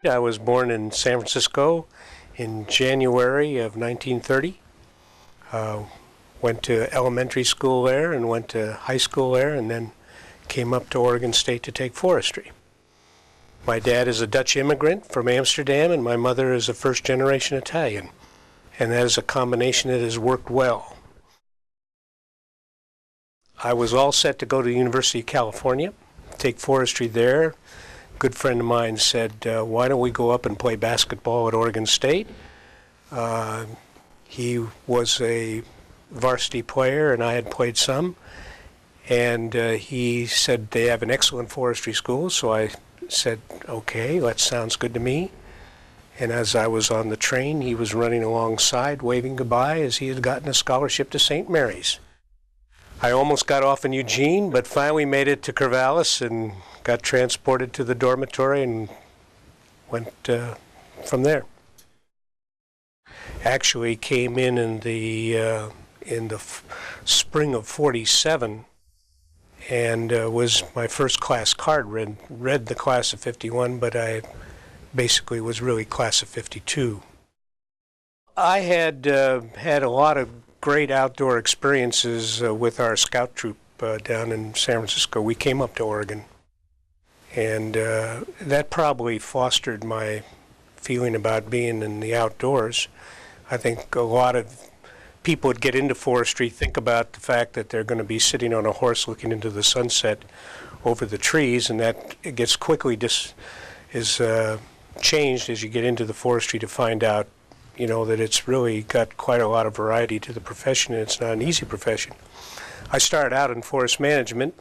I was born in San Francisco in January of 1930. Went to elementary school there and went to high school there, and then came up to Oregon State to take forestry. My dad is a Dutch immigrant from Amsterdam, and my mother is a first-generation Italian. And that is a combination that has worked well. I was all set to go to the University of California, take forestry there. A good friend of mine said, why don't we go up and play basketball at Oregon State? He was a varsity player, and I had played some. And he said they have an excellent forestry school, so I said, okay, that sounds good to me. And as I was on the train, he was running alongside, waving goodbye, as he had gotten a scholarship to St. Mary's. I almost got off in Eugene, but finally made it to Corvallis and got transported to the dormitory and went from there. Actually came in the spring of '47, and was my first class card. Read the class of '51, but I basically was really class of '52. I had had a lot of great outdoor experiences with our scout troop down in San Francisco. We came up to Oregon, and that probably fostered my feeling about being in the outdoors. I think a lot of people that get into forestry think about the fact that they're going to be sitting on a horse looking into the sunset over the trees, and that it gets quickly changed as you get into the forestry to find out, that it's really got quite a lot of variety to the profession, and it's not an easy profession. I started out in forest management,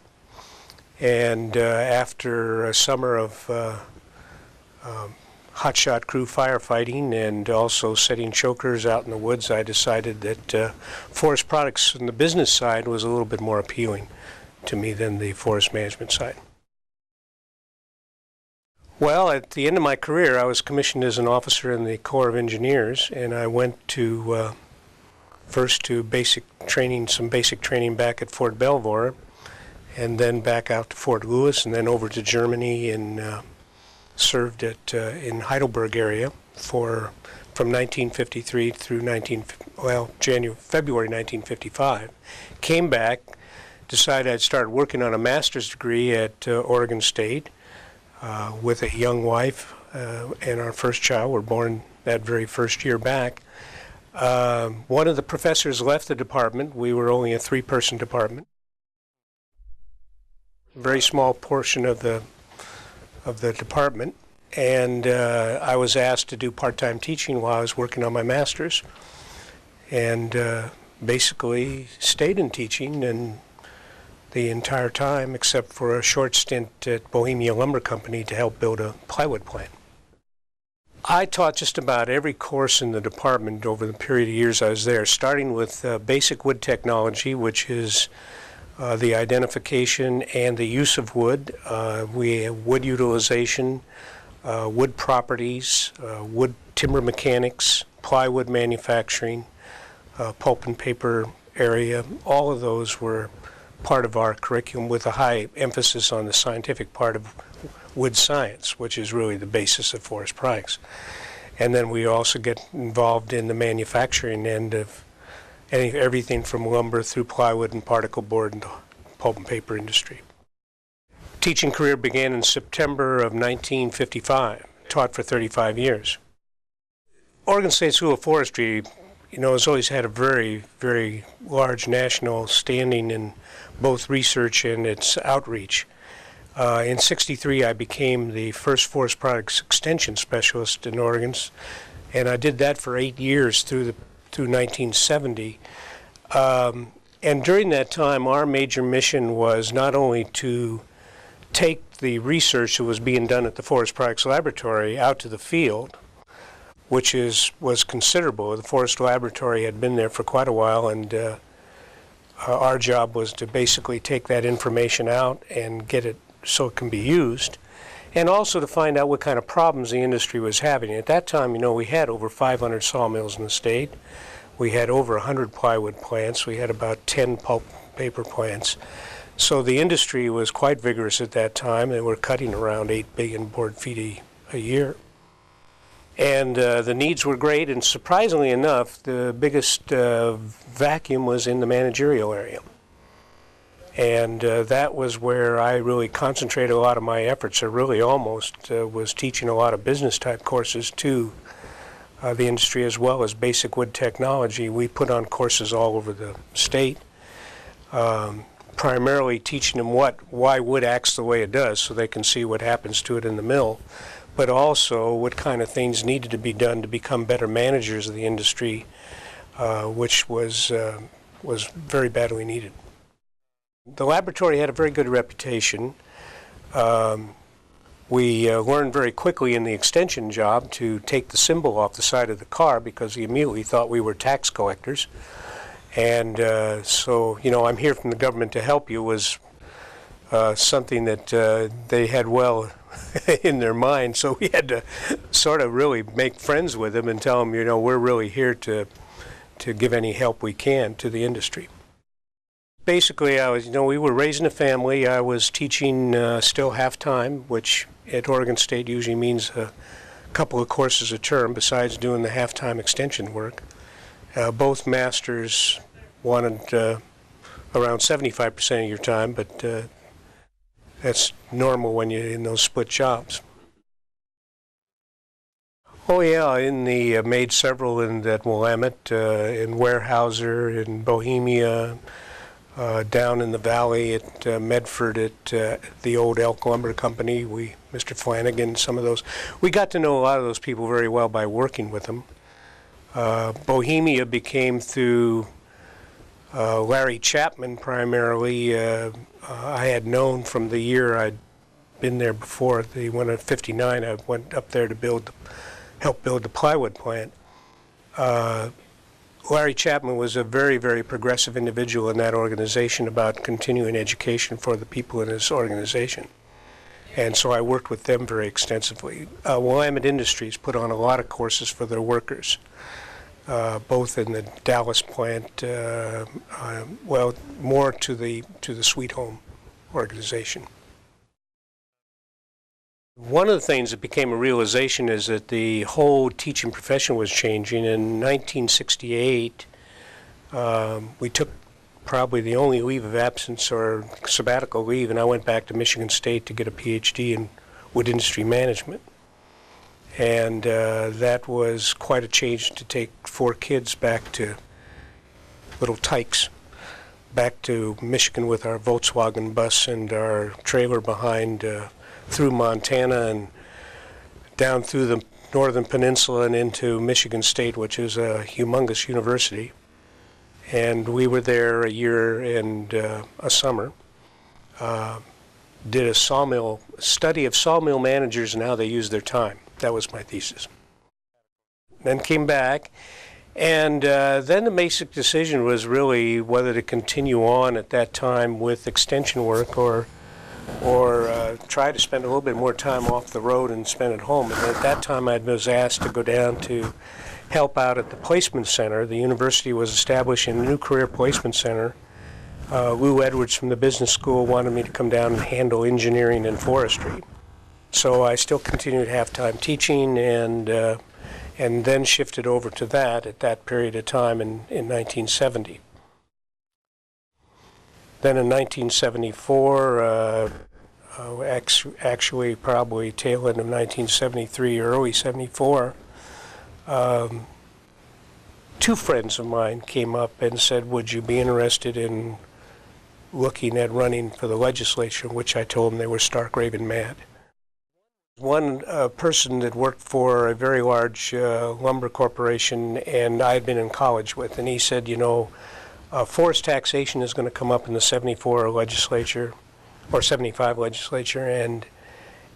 and after a summer of hotshot crew firefighting and also setting chokers out in the woods, I decided that forest products on the business side was a little bit more appealing to me than the forest management side. Well, at the end of my career, I was commissioned as an officer in the Corps of Engineers, and I went to first to some basic training back at Fort Belvoir, and then back out to Fort Lewis, and then over to Germany, and served in Heidelberg area from 1953 through February 1955. Came back, decided I'd start working on a master's degree at Oregon State. With a young wife and our first child. Were born that very first year back. One of the professors left the department. We were only a 3-person department. A very small portion of the department, and I was asked to do part-time teaching while I was working on my master's, and basically stayed in teaching and the entire time, except for a short stint at Bohemia Lumber Company to help build a plywood plant. I taught just about every course in the department over the period of years I was there, starting with basic wood technology, which is the identification and the use of wood. We have wood utilization, wood properties, wood timber mechanics, plywood manufacturing, pulp and paper area. All of those were part of our curriculum, with a high emphasis on the scientific part of wood science, which is really the basis of forest products. And then we also get involved in the manufacturing end of everything from lumber through plywood and particle board and the pulp and paper industry. Teaching career began in September of 1955, taught for 35 years. Oregon State School of Forestry, has always had a very, very large national standing in both research and its outreach. In '63, I became the first forest products extension specialist in Oregon, and I did that for 8 years through 1970. And during that time, our major mission was not only to take the research that was being done at the Forest Products Laboratory out to the field, which was considerable. The Forest Laboratory had been there for quite a while, and our job was to basically take that information out and get it so it can be used, and also to find out what kind of problems the industry was having. At that time, we had over 500 sawmills in the state. We had over 100 plywood plants. We had about 10 pulp paper plants. So the industry was quite vigorous at that time. They were cutting around 8 billion board feet a year. And the needs were great, and surprisingly enough, the biggest vacuum was in the managerial area. And that was where I really concentrated a lot of my efforts. I really almost was teaching a lot of business-type courses to the industry as well as basic wood technology. We put on courses all over the state, primarily teaching them why wood acts the way it does so they can see what happens to it in the mill, but also what kind of things needed to be done to become better managers of the industry, which was very badly needed. The laboratory had a very good reputation. We learned very quickly in the extension job to take the symbol off the side of the car because he immediately thought we were tax collectors. And so, you know, I'm here from the government to help you was something that they had well in their mind. So we had to sort of really make friends with them and tell them, you know, we're really here to give any help we can to the industry. Basically, we were raising a family. I was teaching still half-time, which at Oregon State usually means a couple of courses a term besides doing the half-time extension work. Both masters wanted around 75% of your time, but that's normal when you're in those split jobs. Oh yeah, made several in that Willamette, in Weyerhaeuser, in Bohemia, down in the valley at Medford at the old Elk Lumber Company. Mr. Flanagan, some of those. We got to know a lot of those people very well by working with them. Bohemia became through Larry Chapman primarily. I had known from the year I'd been there before. They went at 59. I went up there to help build the plywood plant. Larry Chapman was a very, very progressive individual in that organization about continuing education for the people in his organization. And so I worked with them very extensively. Willamette Industries put on a lot of courses for their workers, both in the Dallas plant, well, more to the Sweet Home organization. One of the things that became a realization is that the whole teaching profession was changing. In 1968, we took probably the only leave of absence or sabbatical leave, and I went back to Michigan State to get a PhD in wood industry management. And that was quite a change to take 4 kids back to little tykes, back to Michigan with our Volkswagen bus and our trailer behind through Montana and down through the northern peninsula and into Michigan State, which is a humongous university. And we were there a year and a summer. Did a study of sawmill managers and how they use their time. That was my thesis. Then came back, and then the basic decision was really whether to continue on at that time with extension work or try to spend a little bit more time off the road and spend at home. And at that time I was asked to go down to help out at the placement center. The university was establishing a new career placement center. Lou Edwards from the business school wanted me to come down and handle engineering and forestry. So I still continued half-time teaching and then shifted over to that at that period of time in 1970. Then in 1974, actually probably tail end of 1973, early 74, 2 friends of mine came up and said, would you be interested in looking at running for the legislature, which I told them they were stark raving mad. One person that worked for a very large lumber corporation and I had been in college with, and he said, you know, forest taxation is going to come up in the 74 legislature, or 75 legislature, and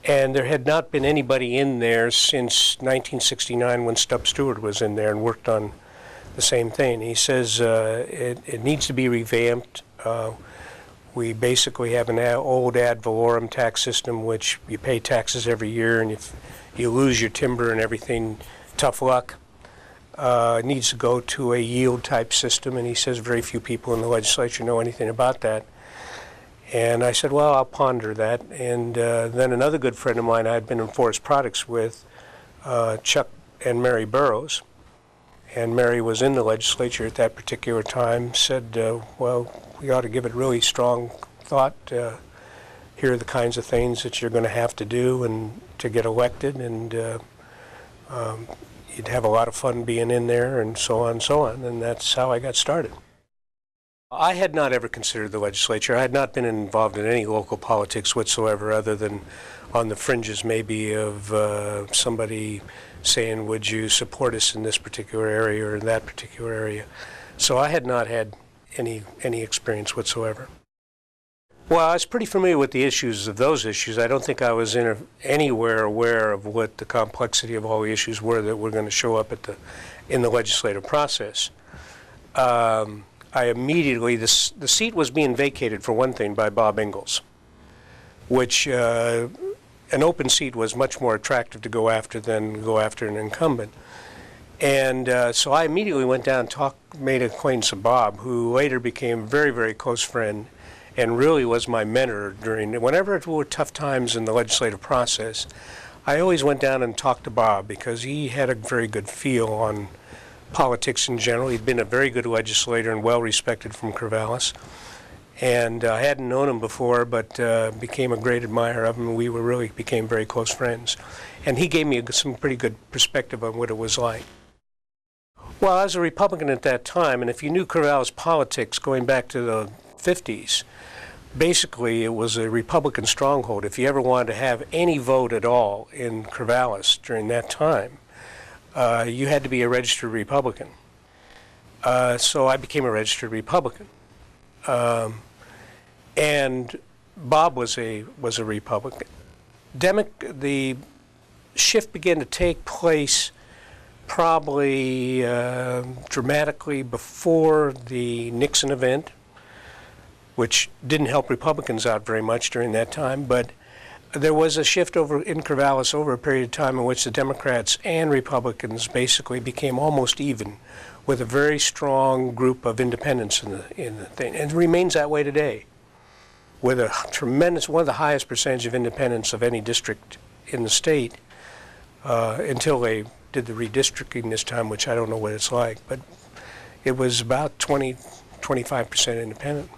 there had not been anybody in there since 1969 when Stubb Stewart was in there and worked on the same thing. He says it needs to be revamped. We basically have an old ad valorem tax system, which you pay taxes every year, and if you lose your timber and everything, tough luck. It needs to go to a yield type system, and he says very few people in the legislature know anything about that. And I said, well, I'll ponder that. And then another good friend of mine I had been in forest products with, Chuck and Mary Burroughs, and Mary was in the legislature at that particular time, said, well, we ought to give it really strong thought. Here are the kinds of things that you're going to have to do and to get elected, and you'd have a lot of fun being in there, and so on and so on. And that's how I got started. I had not ever considered the legislature. I had not been involved in any local politics whatsoever, other than on the fringes maybe of somebody saying, would you support us in this particular area or in that particular area. So I had not had any experience whatsoever. Well, I was pretty familiar with the issues of those issues. I don't think I was anywhere aware of what the complexity of all the issues were that were going to show up in the legislative process. I immediately, the seat was being vacated, for one thing, by Bob Ingalls, which an open seat was much more attractive to go after than go after an incumbent. And so I immediately went down and made acquaintance with Bob, who later became a very, very close friend and really was my mentor whenever there were tough times in the legislative process. I always went down and talked to Bob because he had a very good feel on politics in general. He'd been a very good legislator and well respected from Corvallis. And I hadn't known him before, but became a great admirer of him, and we really became very close friends. And he gave me some pretty good perspective on what it was like. Well, I was a Republican at that time, and if you knew Corvallis politics going back to the 50s, basically it was a Republican stronghold. If you ever wanted to have any vote at all in Corvallis during that time, you had to be a registered Republican. So I became a registered Republican. And Bob was a Republican. The shift began to take place probably dramatically before the Nixon event, which didn't help Republicans out very much during that time, but there was a shift over in Corvallis over a period of time in which the Democrats and Republicans basically became almost even, with a very strong group of independents in the thing. And it remains that way today, with a tremendous, one of the highest percentage of independents of any district in the state, until they did the redistricting this time, which I don't know what it's like, but it was about 25% independent.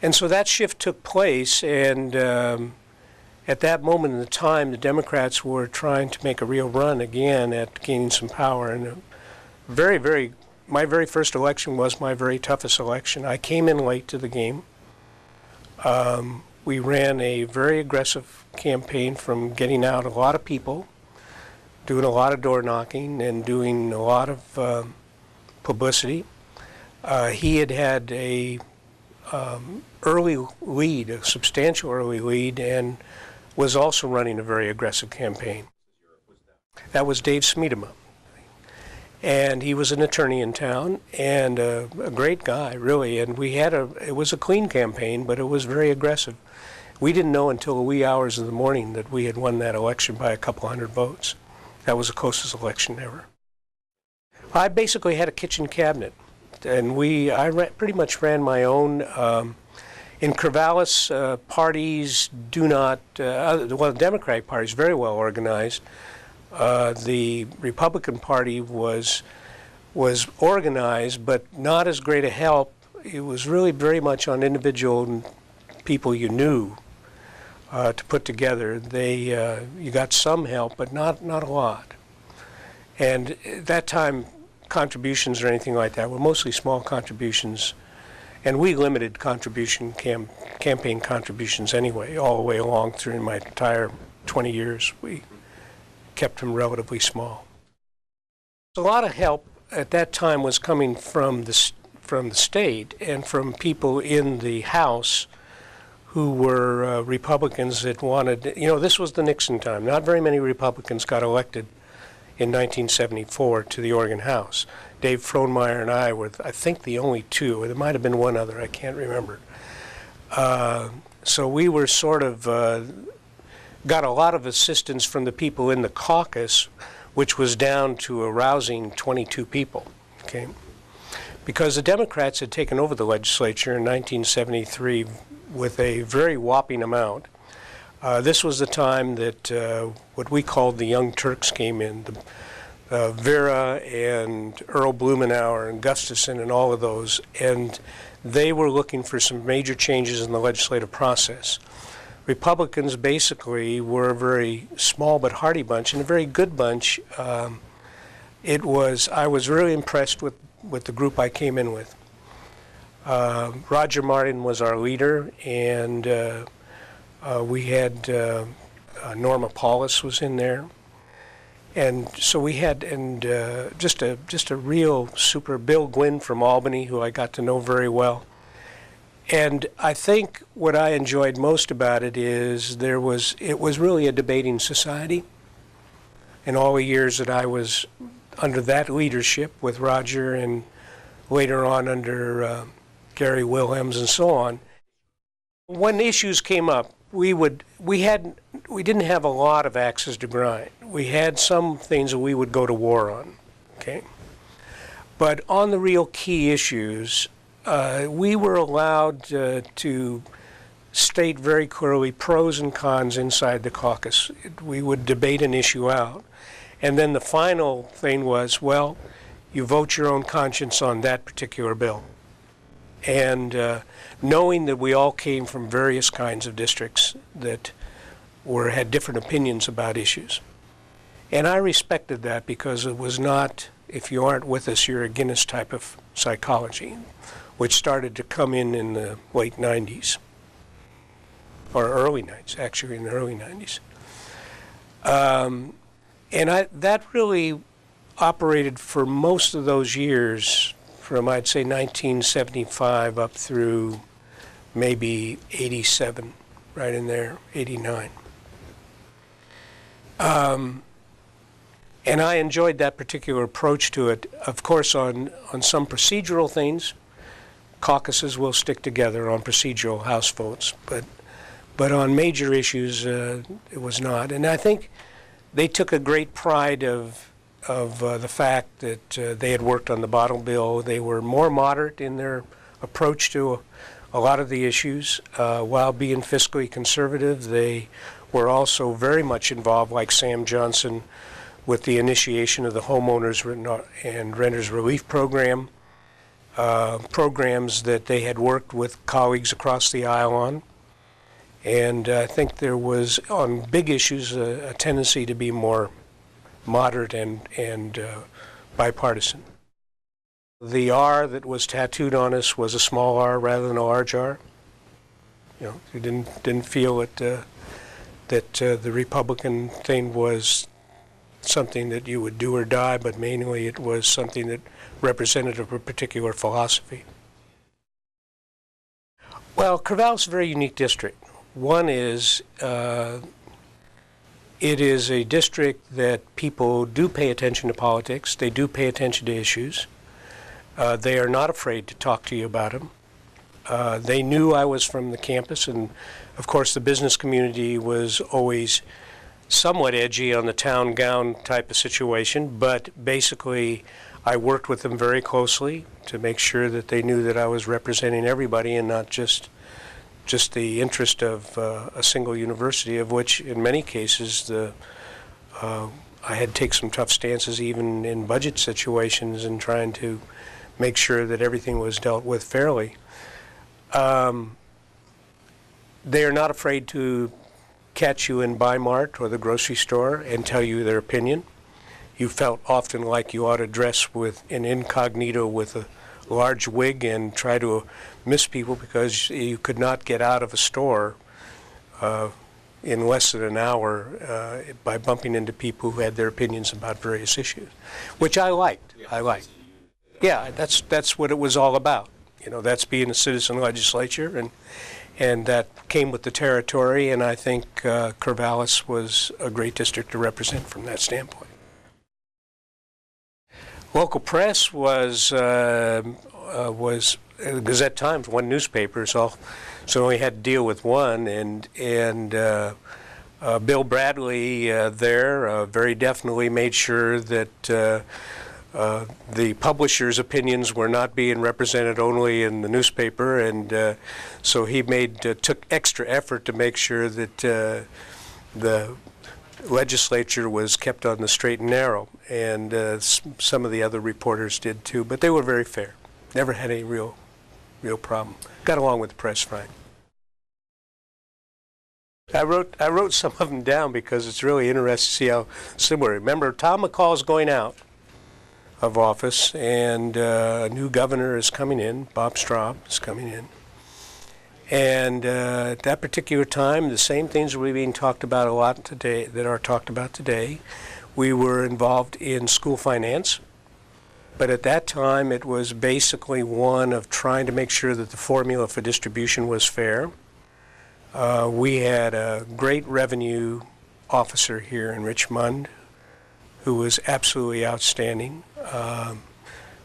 And so that shift took place, and at that moment in the time, the Democrats were trying to make a real run again at gaining some power. And my very first election was my very toughest election. I came in late to the game. We ran a very aggressive campaign, from getting out a lot of people, doing a lot of door knocking, and doing a lot of publicity. He had a early lead, a substantial early lead, and was also running a very aggressive campaign. That was Dave Smeedema. And he was an attorney in town, and a great guy, really. And it was a clean campaign, but it was very aggressive. We didn't know until the wee hours of the morning that we had won that election by a couple hundred votes. That was the closest election ever. I basically had a kitchen cabinet, and I pretty much ran my own. In Corvallis, parties do not, the Democratic Party is very well organized. The Republican Party was organized, but not as great a help. It was really very much on individual people you knew to put together. You got some help, but not a lot. And at that time, contributions or anything like that were mostly small contributions, and we limited campaign contributions anyway, all the way along through my entire 20 years. We kept them relatively small. A lot of help at that time was coming from the state and from people in the House who were Republicans that wanted, this was the Nixon time. Not very many Republicans got elected in 1974 to the Oregon House. Dave Frohnmeyer and I were, I think, the only two. There might have been one other, I can't remember. So we were sort of, got a lot of assistance from the people in the caucus, which was down to a rousing 22 people, okay? Because the Democrats had taken over the legislature in 1973 with a very whopping amount. This was the time that what we called the Young Turks came in, Vera and Earl Blumenauer and Gustafson and all of those, and they were looking for some major changes in the legislative process. Republicans basically were a very small but hearty bunch, and a very good bunch. I was really impressed with the group I came in with. Roger Martin was our leader, and we had Norma Paulus was in there, and so we had just a real super Bill Gwynn from Albany, who I got to know very well. And I think what I enjoyed most about it is it was really a debating society. In all the years that I was under that leadership with Roger, and later on under Gary Wilhelms and so on, when issues came up, we didn't have a lot of axes to grind. We had some things that we would go to war on, okay? But on the real key issues, we were allowed to state very clearly pros and cons inside the caucus. We would debate an issue out. And then the final thing was, well, you vote your own conscience on that particular bill. And knowing that we all came from various kinds of districts that had different opinions about issues. And I respected that, because it was not, if you aren't with us, you're against type of psychology, which started to come in the late 90s, or early 90s, actually in the early 90s. And that really operated for most of those years, from I'd say 1975 up through maybe 87, right in there, 89. And I enjoyed that particular approach to it. Of course, on some procedural things, caucuses will stick together on procedural House votes, but on major issues, it was not. And I think they took a great pride of the fact that they had worked on the bottle bill. They were more moderate in their approach to a lot of the issues. While being fiscally conservative, they were also very much involved, like Sam Johnson, with the initiation of the Homeowners and Renters Relief Program, programs that they had worked with colleagues across the aisle on. And I think there was, on big issues, a tendency to be more moderate and bipartisan. The R that was tattooed on us was a small r rather than a large R. You know, you didn't feel that the Republican thing was something that you would do or die, but mainly it was something that represented a particular philosophy. Well, Corvallis is a very unique district. One is it is a district that people do pay attention to politics. They do pay attention to issues. They are not afraid to talk to you about them. They knew I was from the campus, and of course the business community was always somewhat edgy on the town gown type of situation, but basically I worked with them very closely to make sure that they knew that I was representing everybody and not just the interest of a single university, of which in many cases I had to take some tough stances even in budget situations and trying to make sure that everything was dealt with fairly. They are not afraid to catch you in Bi-Mart or the grocery store and tell you their opinion. You felt often like you ought to dress with an incognito with a large wig and try to miss people because you could not get out of a store in less than an hour by bumping into people who had their opinions about various issues, which I liked. Yeah, that's what it was all about. You know, that's being a citizen legislature, and that came with the territory, and I think Corvallis was a great district to represent from that standpoint. Local press was Gazette Times, one newspaper, so we had to deal with one, and Bill Bradley there very definitely made sure that The publisher's opinions were not being represented only in the newspaper, and so he took extra effort to make sure that the legislature was kept on the straight and narrow, and some of the other reporters did too, but they were very fair. Never had any real problem. Got along with the press fine. I wrote some of them down because it's really interesting to see how similar. Remember, Tom McCall's going out of office, and a new governor is coming in. Bob Straub is coming in. And at that particular time, the same things were being talked about a lot today that are talked about today. We were involved in school finance, but at that time it was basically one of trying to make sure that the formula for distribution was fair. We had a great revenue officer here in Richmond who was absolutely outstanding.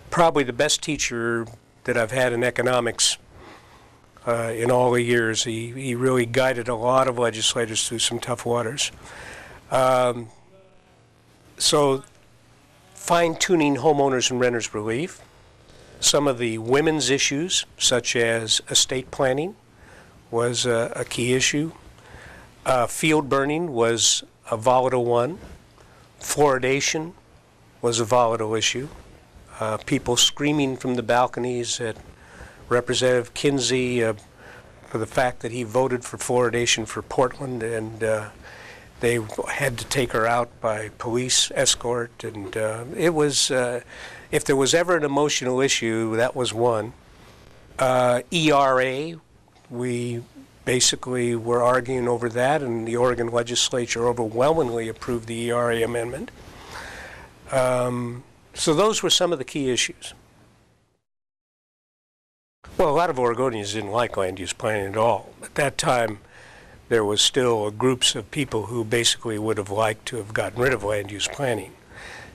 Probably the best teacher that I've had in economics in all the years. He really guided a lot of legislators through some tough waters. So fine-tuning homeowners and renters relief, some of the women's issues, such as estate planning, was a key issue. Field burning was a volatile one. Fluoridation was a volatile issue. People screaming from the balconies at Representative Kinsey for the fact that he voted for fluoridation for Portland, and they had to take her out by police escort. And it was, if there was ever an emotional issue, that was one. ERA, we basically were arguing over that, and the Oregon legislature overwhelmingly approved the ERA amendment. So those were some of the key issues. Well, a lot of Oregonians didn't like land use planning at all. At that time, there was still groups of people who basically would have liked to have gotten rid of land use planning.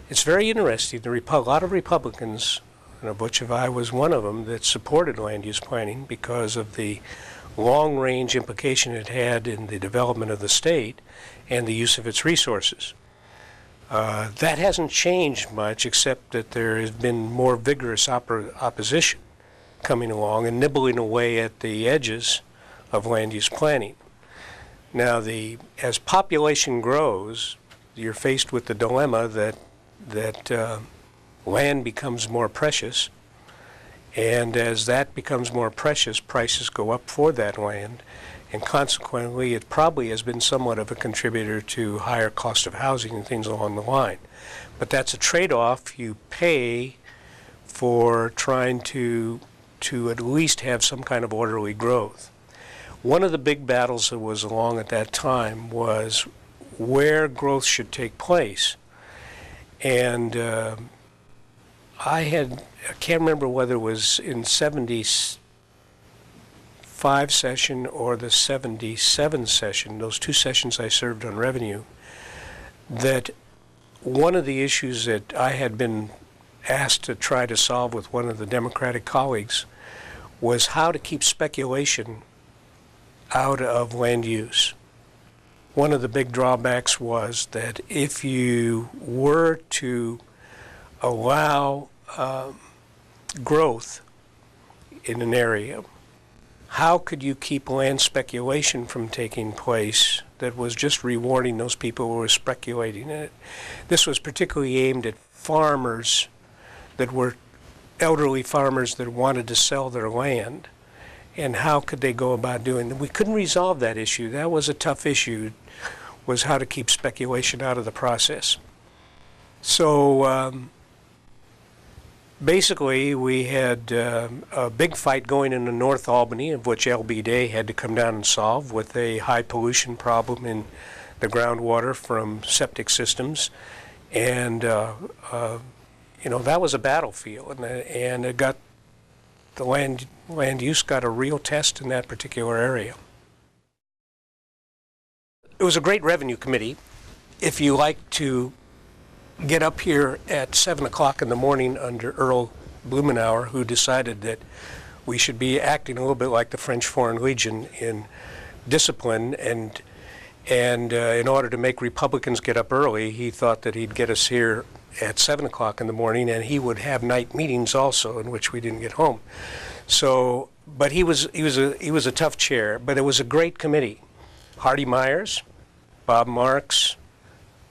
It's very interesting. A lot of Republicans, of which I was one of them, that supported land use planning because of the long-range implication it had in the development of the state and the use of its resources. That hasn't changed much, except that there has been more vigorous opposition coming along and nibbling away at the edges of land use planning. Now, as population grows, you're faced with the dilemma that land becomes more precious, and as that becomes more precious, prices go up for that land, and consequently it probably has been somewhat of a contributor to higher cost of housing and things along the line. But that's a trade-off you pay for trying to at least have some kind of orderly growth. One of the big battles that was along at that time was where growth should take place. And I can't remember whether it was in 75 session or the 77 session, those two sessions I served on revenue, that one of the issues that I had been asked to try to solve with one of the Democratic colleagues was how to keep speculation out of land use. One of the big drawbacks was that if you were to allow growth in an area, how could you keep land speculation from taking place that was just rewarding those people who were speculating in it? This was particularly aimed at farmers that were elderly farmers that wanted to sell their land, and how could they go about doing it? We couldn't resolve that issue. That was a tough issue, was how to keep speculation out of the process. So basically we had a big fight going into North Albany, of which LB Day had to come down and solve, with a high pollution problem in the groundwater from septic systems. And that was a battlefield, and it got the land use got a real test in that particular area. It was a great revenue committee. If you like to get up here at 7 o'clock in the morning under Earl Blumenauer, who decided that we should be acting a little bit like the French Foreign Legion in discipline, and in order to make Republicans get up early, he thought that he'd get us here at 7 o'clock in the morning, and he would have night meetings also in which we didn't get home. So, but he was a tough chair, but it was a great committee. Hardy Myers, Bob Marks,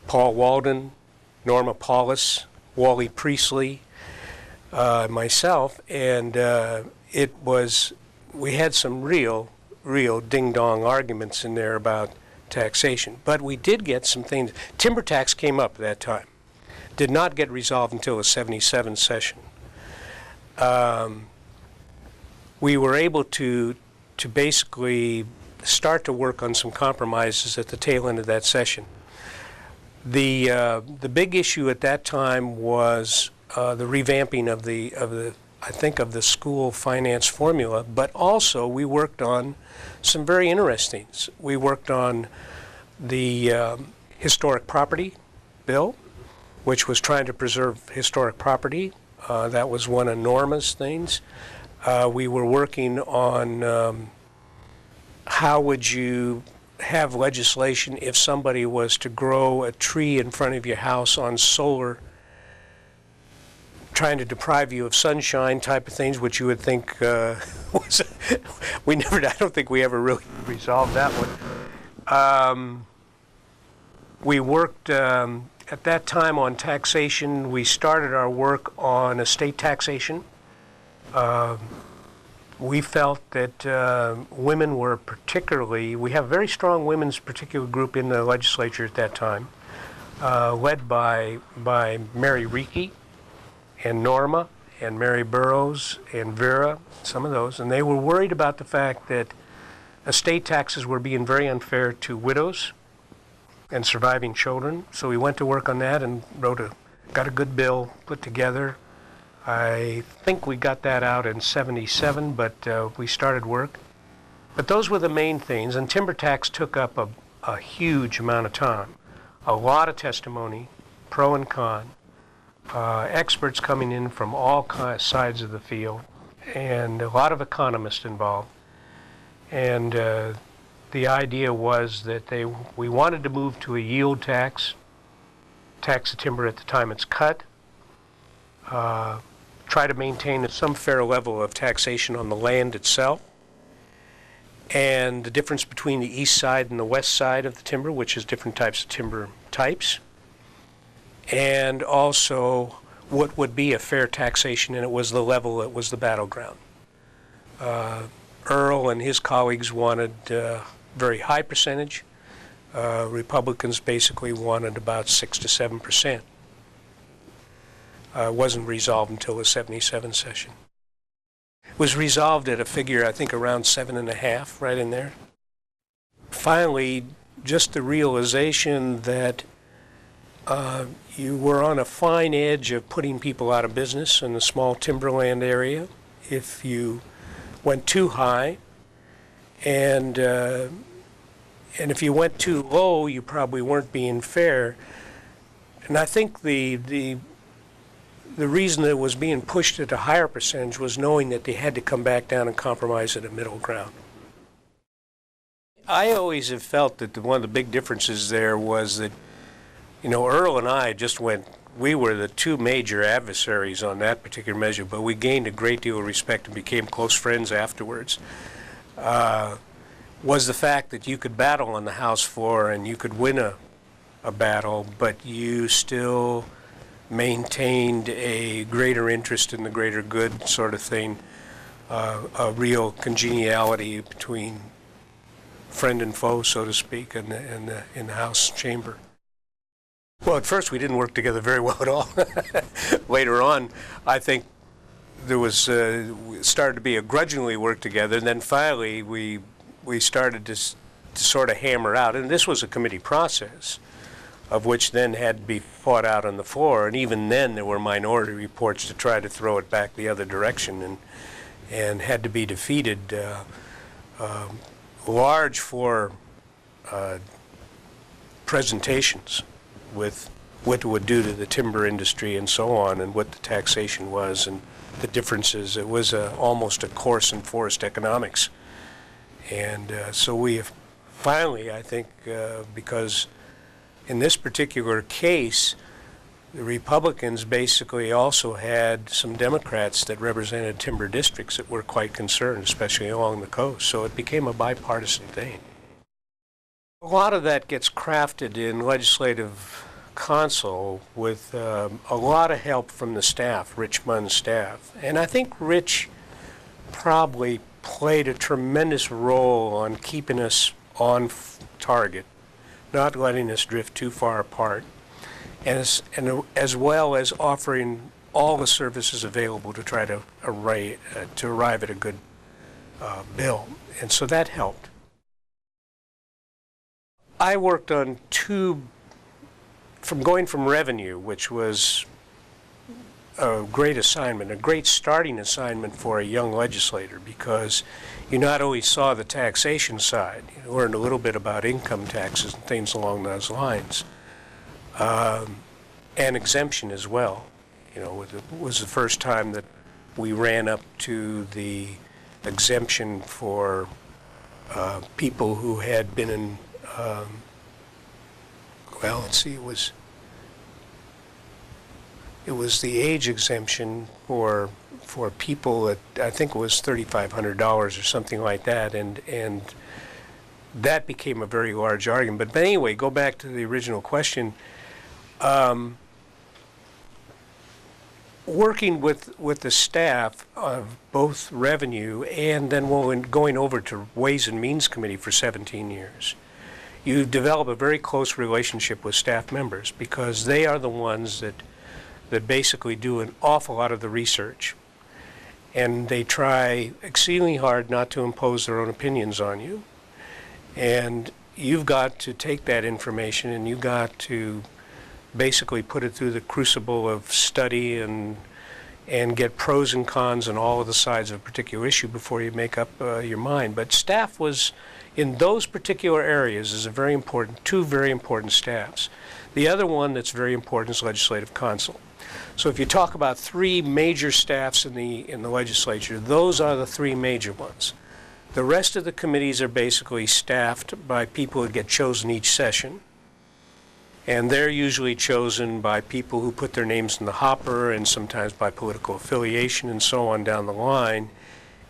Paul Walden, Norma Paulus, Wally Priestley, myself, and we had some real ding-dong arguments in there about taxation. But we did get some things. Timber tax came up at that time. Did not get resolved until the 77 session. We were able to basically start to work on some compromises at the tail end of that session. The big issue at that time was the revamping of the school finance formula, but also we worked on some very interesting things. We worked on the historic property bill, which was trying to preserve historic property. That was one of Norma's things. We were working on how would you have legislation if somebody was to grow a tree in front of your house on solar, trying to deprive you of sunshine type of things, which you would think was, I don't think we ever really resolved that one. We worked at that time on taxation. We started our work on estate taxation. We felt that women were we have a very strong women's particular group in the legislature at that time, led by Mary Reiki and Norma and Mary Burroughs and Vera, some of those, and they were worried about the fact that estate taxes were being very unfair to widows and surviving children. So we went to work on that and got a good bill put together. I think we got that out in 77, but we started work. But those were the main things, and timber tax took up a huge amount of time. A lot of testimony, pro and con, experts coming in from all sides of the field, and a lot of economists involved. And the idea was that we wanted to move to a yield tax the timber at the time it's cut, try to maintain some fair level of taxation on the land itself, and the difference between the east side and the west side of the timber, which is different types of timber types, and also what would be a fair taxation, and it was the level, it was the battleground. Earl and his colleagues wanted very high percentage. Republicans basically wanted about 6 to 7%. Wasn't resolved until the 77 session. It was resolved at a figure, I think, around 7.5, right in there. Finally, just the realization that you were on a fine edge of putting people out of business in the small timberland area if you went too high, and if you went too low, you probably weren't being fair. And I think the reason that it was being pushed at a higher percentage was knowing that they had to come back down and compromise at a middle ground. I always have felt that one of the big differences there was that, Earl and I we were the two major adversaries on that particular measure, but we gained a great deal of respect and became close friends afterwards, was the fact that you could battle on the House floor and you could win a battle, but you still maintained a greater interest in the greater good sort of thing, a real congeniality between friend and foe, so to speak, in the House chamber. Well, at first we didn't work together very well at all. Later on, I think there was started to be a grudgingly work together, and then finally we started to sort of hammer out, and this was a committee process, of which then had to be fought out on the floor, and even then there were minority reports to try to throw it back the other direction, and had to be defeated. Large floor presentations with what it would do to the timber industry and so on, and what the taxation was and the differences. It was almost a course in forest economics. And so we have finally, I think, because in this particular case, the Republicans basically also had some Democrats that represented timber districts that were quite concerned, especially along the coast. So it became a bipartisan thing. A lot of that gets crafted in legislative council with a lot of help from the staff, Rich Munn's staff. And I think Rich probably played a tremendous role on keeping us on target, not letting us drift too far apart, and as well as offering all the services available to try to arrive at a good bill. And so that helped. I worked on going from revenue, which was a great assignment, a great starting assignment for a young legislator, because you not only saw the taxation side, you learned a little bit about income taxes and things along those lines, and exemption as well. It was the first time that we ran up to the exemption for people who had been in, it was the age exemption for people that I think it was $3,500 or something like that, and that became a very large argument. But anyway, go back to the original question. Working with the staff of both revenue and then going over to Ways and Means Committee for 17 years, you develop a very close relationship with staff members, because they are the ones that basically do an awful lot of the research. And they try exceedingly hard not to impose their own opinions on you. And you've got to take that information and you've got to basically put it through the crucible of study and get pros and cons on all of the sides of a particular issue before you make up your mind. But staff was, in those particular areas, is two very important staffs. The other one that's very important is legislative counsel. So if you talk about three major staffs in the legislature, those are the three major ones. The rest of the committees are basically staffed by people who get chosen each session. And they're usually chosen by people who put their names in the hopper, and sometimes by political affiliation and so on down the line.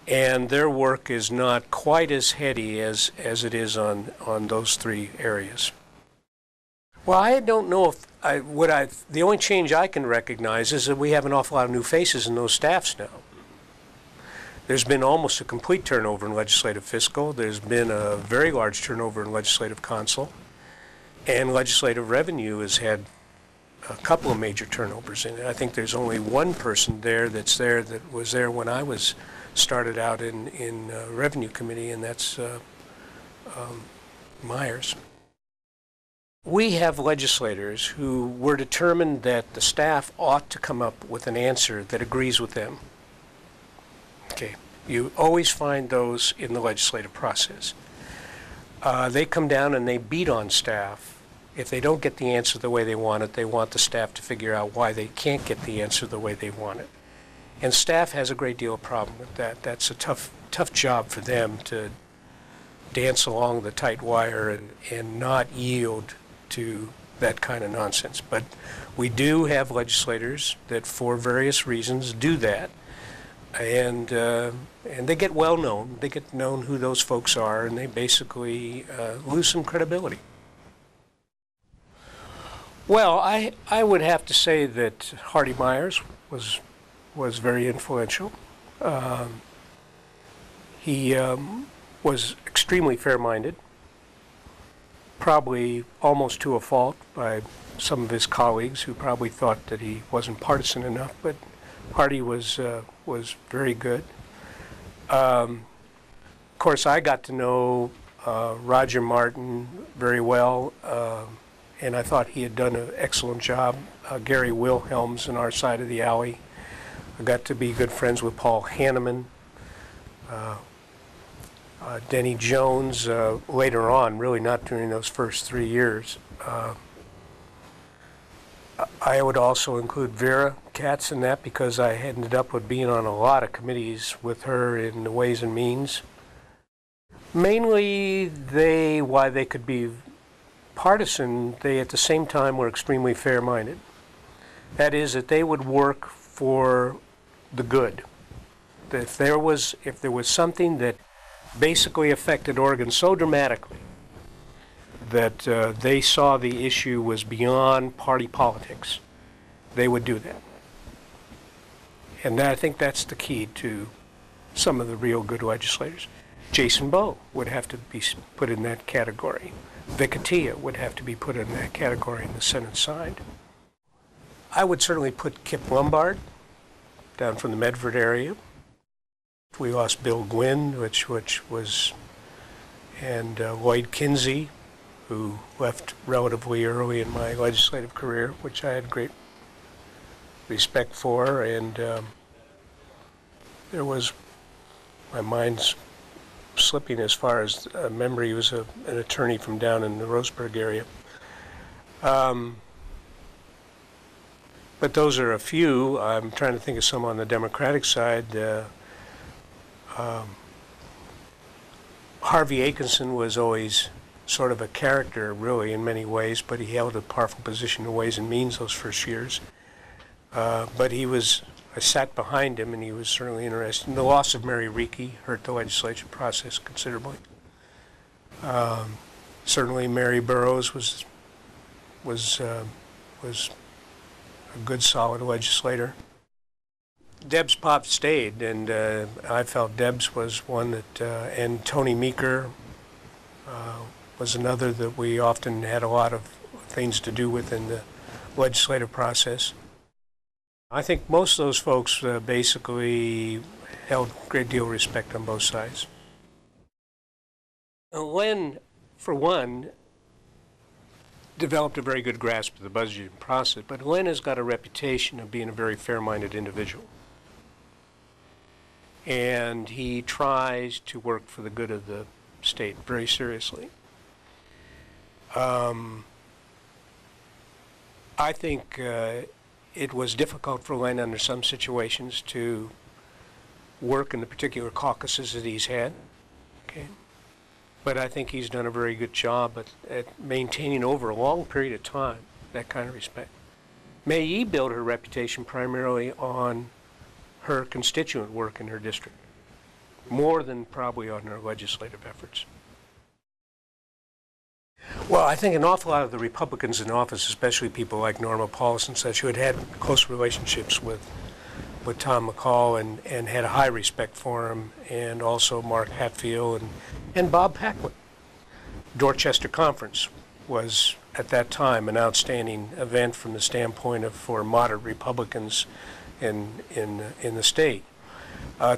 And their work is not quite as heady as it is on those three areas. Well, I don't know if the only change I can recognize is that we have an awful lot of new faces in those staffs now. There's been almost a complete turnover in legislative fiscal. There's been a very large turnover in legislative counsel. And legislative revenue has had a couple of major turnovers in it. I think there's only one person there that was there when I started out in Revenue Committee, and that's Myers. We have legislators who were determined that the staff ought to come up with an answer that agrees with them. Okay, you always find those in the legislative process. They come down and they beat on staff. If they don't get the answer the way they want it, they want the staff to figure out why they can't get the answer the way they want it. And staff has a great deal of problem with that. That's a tough job for them to dance along the tight wire and not yield to that kind of nonsense. But we do have legislators that, for various reasons, do that. And they get well known. They get known who those folks are, and they basically lose some credibility. Well, I would have to say that Hardy Myers was very influential. He was extremely fair-minded, probably almost to a fault by some of his colleagues who probably thought that he wasn't partisan enough, but Hardy was very good. Of course, I got to know Roger Martin very well, and I thought he had done an excellent job. Gary Wilhelms on our side of the alley. I got to be good friends with Paul Hanneman. Denny Jones later on, really not during those first 3 years. I would also include Vera Katz in that, because I ended up with being on a lot of committees with her in the Ways and Means. Mainly, why they could be partisan, they at the same time were extremely fair-minded. That is, that they would work for the good. That if there was something that basically affected Oregon so dramatically that they saw the issue was beyond party politics, they would do that. And I think that's the key to some of the real good legislators. Jason Bowe would have to be put in that category. Vliet would have to be put in that category in the Senate side. I would certainly put Kip Lombard down from the Medford area. We lost Bill Gwynn, which was, and Lloyd Kinsey, who left relatively early in my legislative career, which I had great respect for, and there was, my mind's slipping as far as memory, he was an attorney from down in the Roseburg area. But those are a few. I'm trying to think of some on the Democratic side. Harvey Atkinson was always sort of a character, really, in many ways, but he held a powerful position in Ways and Means those first years. But I sat behind him, and he was certainly interested. And the loss of Mary Reekie hurt the legislature process considerably. Certainly, Mary Burroughs was a good, solid legislator. Debs Pop stayed, and I felt Debs was one that, and Tony Meeker was another that we often had a lot of things to do with in the legislative process. I think most of those folks basically held a great deal of respect on both sides. Len, for one, developed a very good grasp of the budgeting process, but Len has got a reputation of being a very fair-minded individual. And he tries to work for the good of the state very seriously. I think it was difficult for Len under some situations to work in the particular caucuses that he's had. Okay. But I think he's done a very good job at maintaining over a long period of time that kind of respect. May Yee built her reputation primarily on her constituent work in her district, more than probably on her legislative efforts. Well, I think an awful lot of the Republicans in office, especially people like Norma Paulus and such, who had had close relationships with Tom McCall and had a high respect for him, and also Mark Hatfield and Bob Paquin. Dorchester Conference was, at that time, an outstanding event from the standpoint of for moderate Republicans in the state.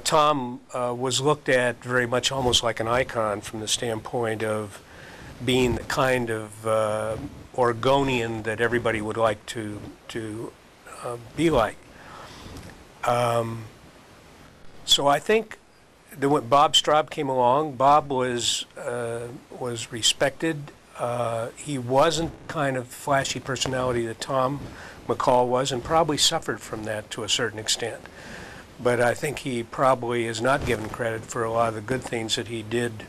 Tom was looked at very much almost like an icon from the standpoint of being the kind of Oregonian that everybody would like to be like. So I think that when Bob Straub came along, Bob was respected. He wasn't kind of flashy personality that Tom McCall was, and probably suffered from that to a certain extent. But I think he probably is not given credit for a lot of the good things that he did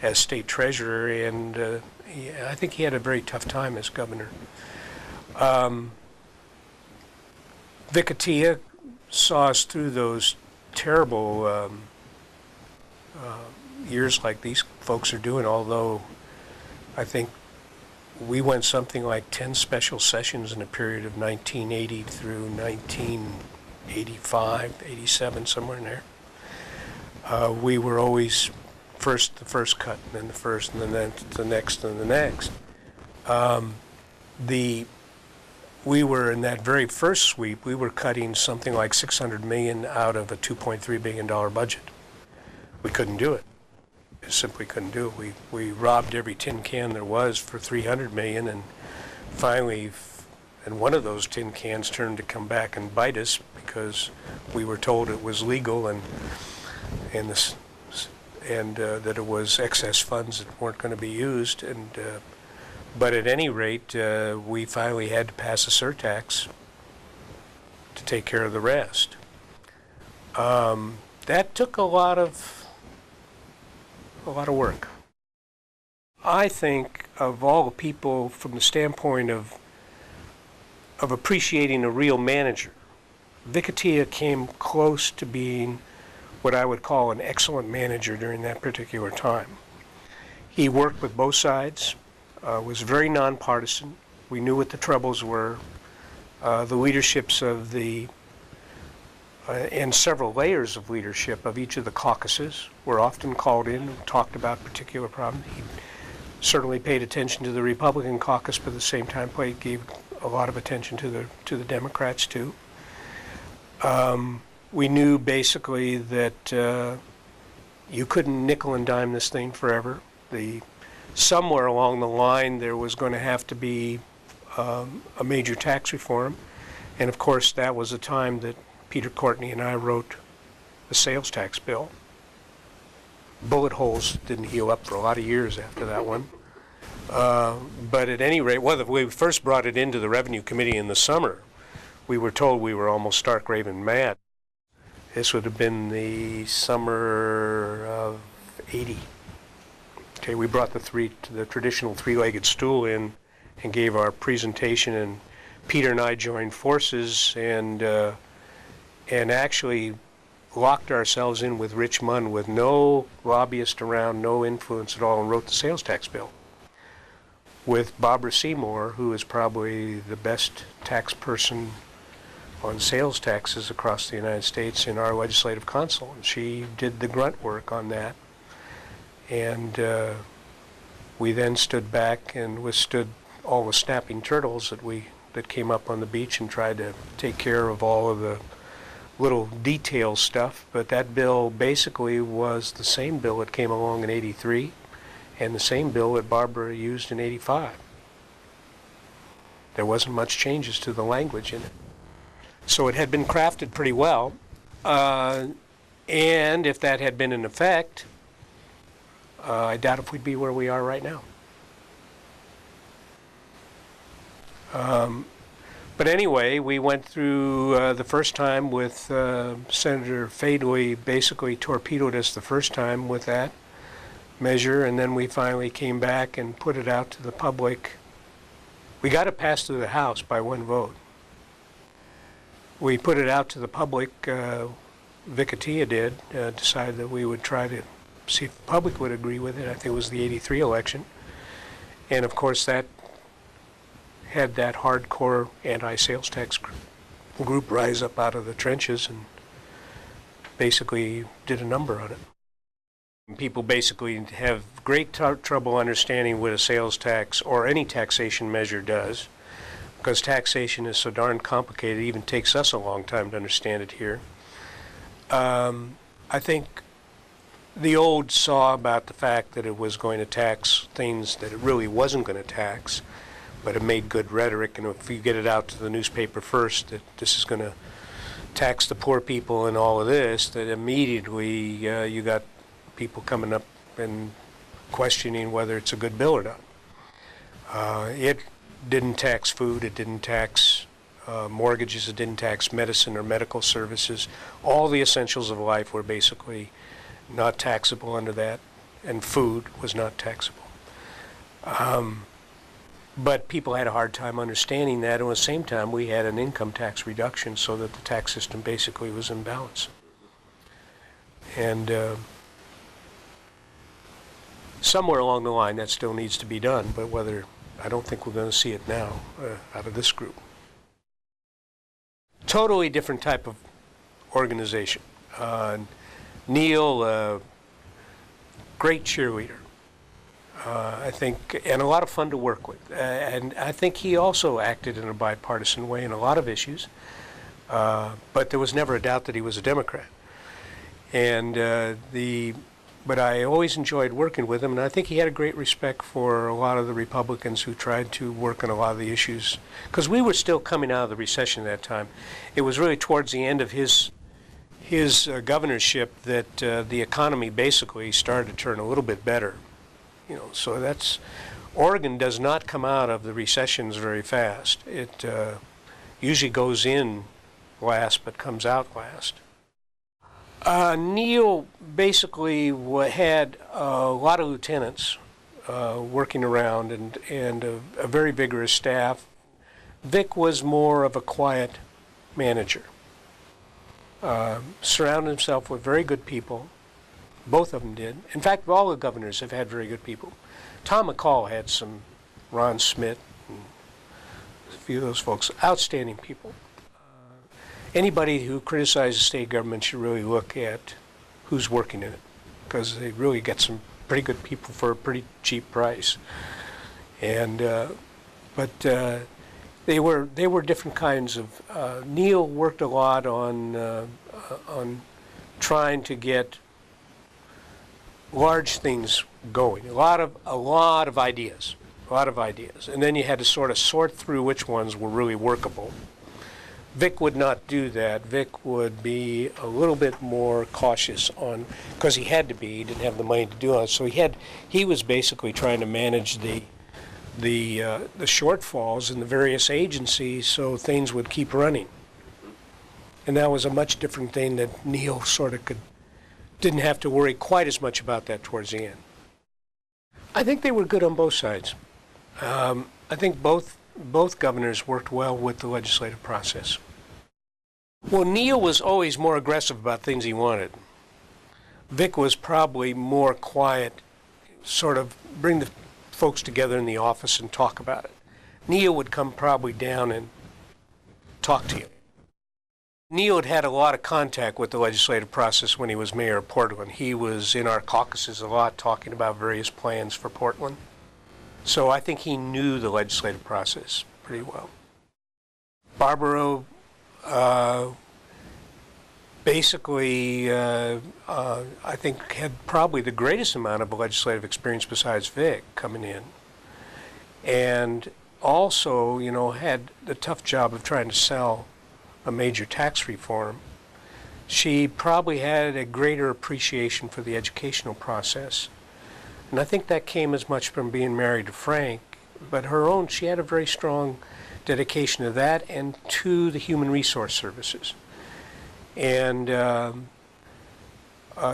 as state treasurer, and I think he had a very tough time as governor. Vliet saw us through those terrible years like these folks are doing, although I think we went something like 10 special sessions in a period of 1980 through 1985, 87, somewhere in there. We were always the first cut, and then the first, and then the next, and the next. We were in that very first sweep, we were cutting something like $600 million out of a $2.3 billion budget. We couldn't do it. We simply couldn't do it. We robbed every tin can there was for $300 million, and finally, and one of those tin cans turned to come back and bite us because we were told it was legal and that it was excess funds that weren't going to be used. But at any rate, we finally had to pass a surtax to take care of the rest. That took a lot of work. I think of all the people from the standpoint of of appreciating a real manager. Vliet came close to being what I would call an excellent manager during that particular time. He worked with both sides, was very nonpartisan. We knew what the troubles were. The leaderships of the and several layers of leadership of each of the caucuses were often called in and talked about particular problems. He certainly paid attention to the Republican caucus, but at the same time gave a lot of attention to the Democrats too. We knew basically that you couldn't nickel and dime this thing forever. Somewhere along the line there was going to have to be a major tax reform, and of course that was a time that Peter Courtney and I wrote the sales tax bill. Bullet holes didn't heal up for a lot of years after that one. But at any rate, when we first brought it into the Revenue Committee in the summer, we were told we were almost stark raving mad. This would have been the summer of '80. Okay, we brought the traditional three-legged stool in and gave our presentation, and Peter and I joined forces and actually locked ourselves in with Rich Munn with no lobbyist around, no influence at all, and wrote the sales tax bill with Barbara Seymour, who is probably the best tax person on sales taxes across the United States in our legislative council. And she did the grunt work on that. And we then stood back and withstood all the snapping turtles that came up on the beach and tried to take care of all of the little detail stuff. But that bill basically was the same bill that came along in '83 and the same bill that Barbara used in '85. There wasn't much changes to the language in it. So it had been crafted pretty well. And if that had been in effect, I doubt if we'd be where we are right now. But anyway, we went through the first time with Senator Fadley basically torpedoed us the first time with that measure, and then we finally came back and put it out to the public. We got it passed through the House by one vote. We put it out to the public. Vliet did decide that we would try to see if the public would agree with it. I think it was the '83 election. And of course that had that hardcore anti-sales tax group rise up out of the trenches and basically did a number on it. People basically have great trouble understanding what a sales tax or any taxation measure does, because taxation is so darn complicated. It even takes us a long time to understand it here. I think the old saw about the fact that it was going to tax things that it really wasn't going to tax, but it made good rhetoric, and if you get it out to the newspaper first that this is going to tax the poor people and all of this, that immediately you got people coming up and questioning whether it's a good bill or not. It didn't tax food, it didn't tax mortgages, it didn't tax medicine or medical services. All the essentials of life were basically not taxable under that, and food was not taxable. But people had a hard time understanding that, and at the same time we had an income tax reduction so that the tax system basically was in balance. And somewhere along the line that still needs to be done, but I don't think we're going to see it now out of this group. Totally different type of organization. Neil, great cheerleader. I think, and a lot of fun to work with. And I think he also acted in a bipartisan way in a lot of issues, but there was never a doubt that he was a Democrat. And but I always enjoyed working with him, and I think he had a great respect for a lot of the Republicans who tried to work on a lot of the issues, because we were still coming out of the recession at that time. It was really towards the end of his governorship that the economy basically started to turn a little bit better. So Oregon does not come out of the recessions very fast. It usually goes in last but comes out last. Neil basically had a lot of lieutenants working around and a very vigorous staff, Vic was more of a quiet manager. Surrounded himself with very good people. Both of them did. In fact, all the governors have had very good people. Tom McCall had some, Ron Smith, and a few of those folks, outstanding people. Anybody who criticizes state government should really look at who's working in it, because they really get some pretty good people for a pretty cheap price. And they were different kinds of. Neil worked a lot on trying to get large things going. A lot of ideas, and then you had to sort of sort through which ones were really workable. Vic would not do that. Vic would be a little bit more cautious on, because he had to be. He didn't have the money to do it, so he was basically trying to manage the shortfalls in the various agencies so things would keep running. And that was a much different thing that Neil sort of didn't have to worry quite as much about that towards the end. I think they were good on both sides. I think both governors worked well with the legislative process. Well, Neil was always more aggressive about things he wanted. Vic was probably more quiet, sort of bring the folks together in the office and talk about it. Neil would come probably down and talk to you. Neil had had a lot of contact with the legislative process when he was mayor of Portland. He was in our caucuses a lot talking about various plans for Portland. So I think he knew the legislative process pretty well. Barbaro basically, I think, had probably the greatest amount of legislative experience besides Vic coming in. And also, had the tough job of trying to sell a major tax reform. She probably had a greater appreciation for the educational process. And I think that came as much from being married to Frank, but she had a very strong dedication to that and to the human resource services. And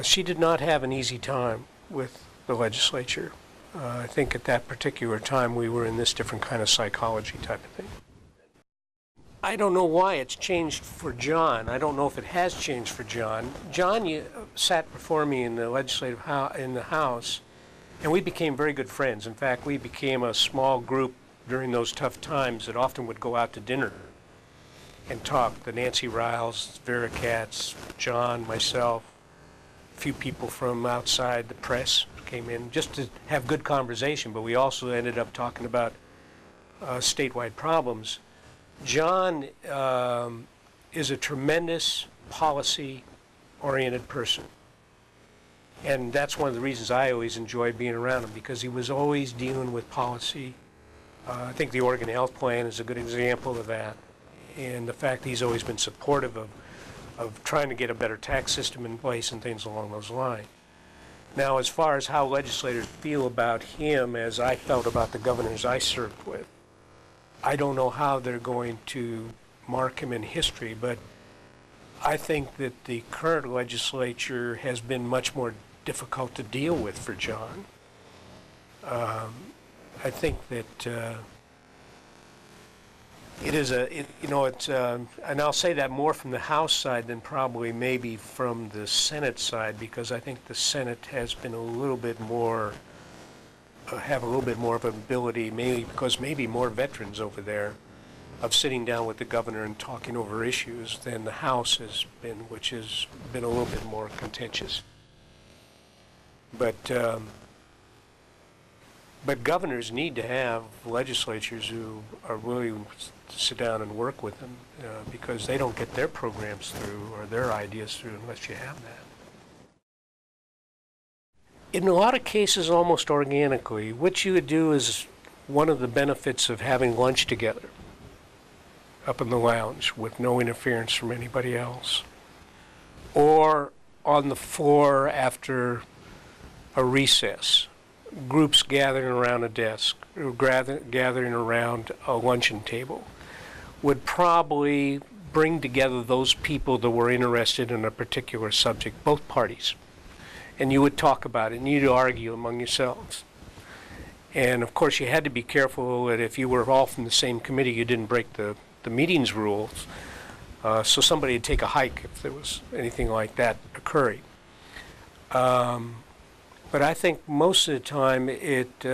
she did not have an easy time with the legislature. I think at that particular time we were in this different kind of psychology type of thing. I don't know why it's changed for John. I don't know if it has changed for John. John sat before me in the in the House, and we became very good friends. In fact, we became a small group during those tough times that often would go out to dinner and talk. The Nancy Riles, Vera Katz, John, myself, a few people from outside the press came in just to have good conversation, but we also ended up talking about statewide problems. John is a tremendous policy-oriented person. And that's one of the reasons I always enjoyed being around him, because he was always dealing with policy. I think the Oregon Health Plan is a good example of that. And the fact that he's always been supportive of trying to get a better tax system in place and things along those lines. Now, as far as how legislators feel about him, as I felt about the governors I served with, I don't know how they're going to mark him in history, but I think that the current legislature has been much more difficult to deal with for John. I think that it is and I'll say that more from the House side than probably maybe from the Senate side, because I think the Senate has been a little bit more, have a little bit more of an ability, maybe because maybe more veterans over there, of sitting down with the governor and talking over issues than the House has been, which has been a little bit more contentious. But governors need to have legislatures who are willing to sit down and work with them, because they don't get their programs through or their ideas through unless you have that. In a lot of cases, almost organically, what you would do is one of the benefits of having lunch together up in the lounge with no interference from anybody else, or on the floor after a recess, groups gathering around a desk or gathering around a luncheon table would probably bring together those people that were interested in a particular subject, both parties, and you would talk about it and you'd argue among yourselves. And of course, you had to be careful that if you were all from the same committee, you didn't break the meeting's rules. So somebody would take a hike if there was anything like that occurring. But I think most of the time it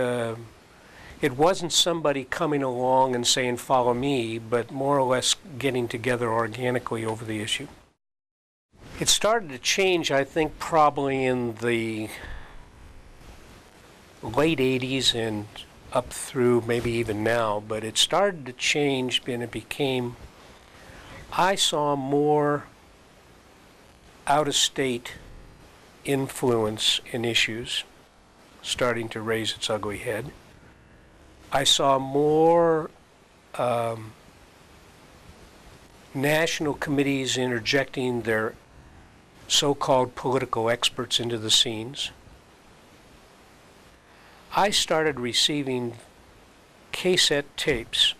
wasn't somebody coming along and saying, follow me, but more or less getting together organically over the issue. It started to change, I think, probably in the late 80s and up through maybe even now, but it started to change and it became, I saw more out-of-state influence in issues starting to raise its ugly head. I saw more national committees interjecting their so-called political experts into the scenes. I started receiving cassette tapes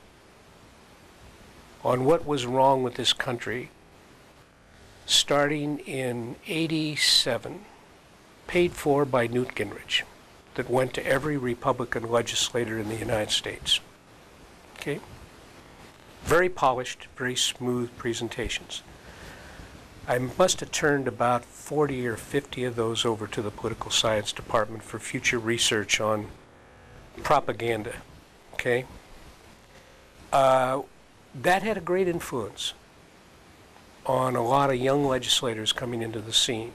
on what was wrong with this country starting in '87, paid for by Newt Gingrich, that went to every Republican legislator in the United States. Okay? Very polished, very smooth presentations. I must have turned about 40 or 50 of those over to the political science department for future research on propaganda. Okay? That had a great influence on a lot of young legislators coming into the scene.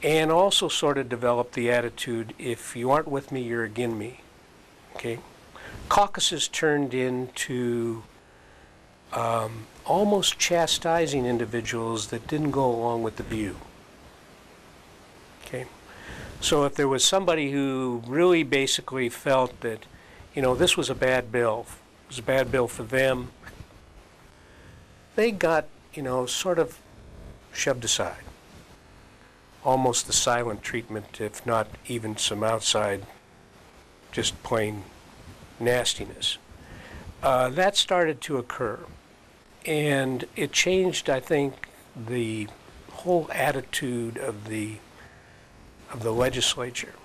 And also sort of developed the attitude, if you aren't with me, you're against me. Okay? Caucuses turned into almost chastising individuals that didn't go along with the view. Okay? So if there was somebody who really basically felt that, this was a bad bill, it was a bad bill for them, they got, sort of shoved aside. Almost the silent treatment, if not even some outside, just plain nastiness. That started to occur. And it changed, I think, the whole attitude of the legislature.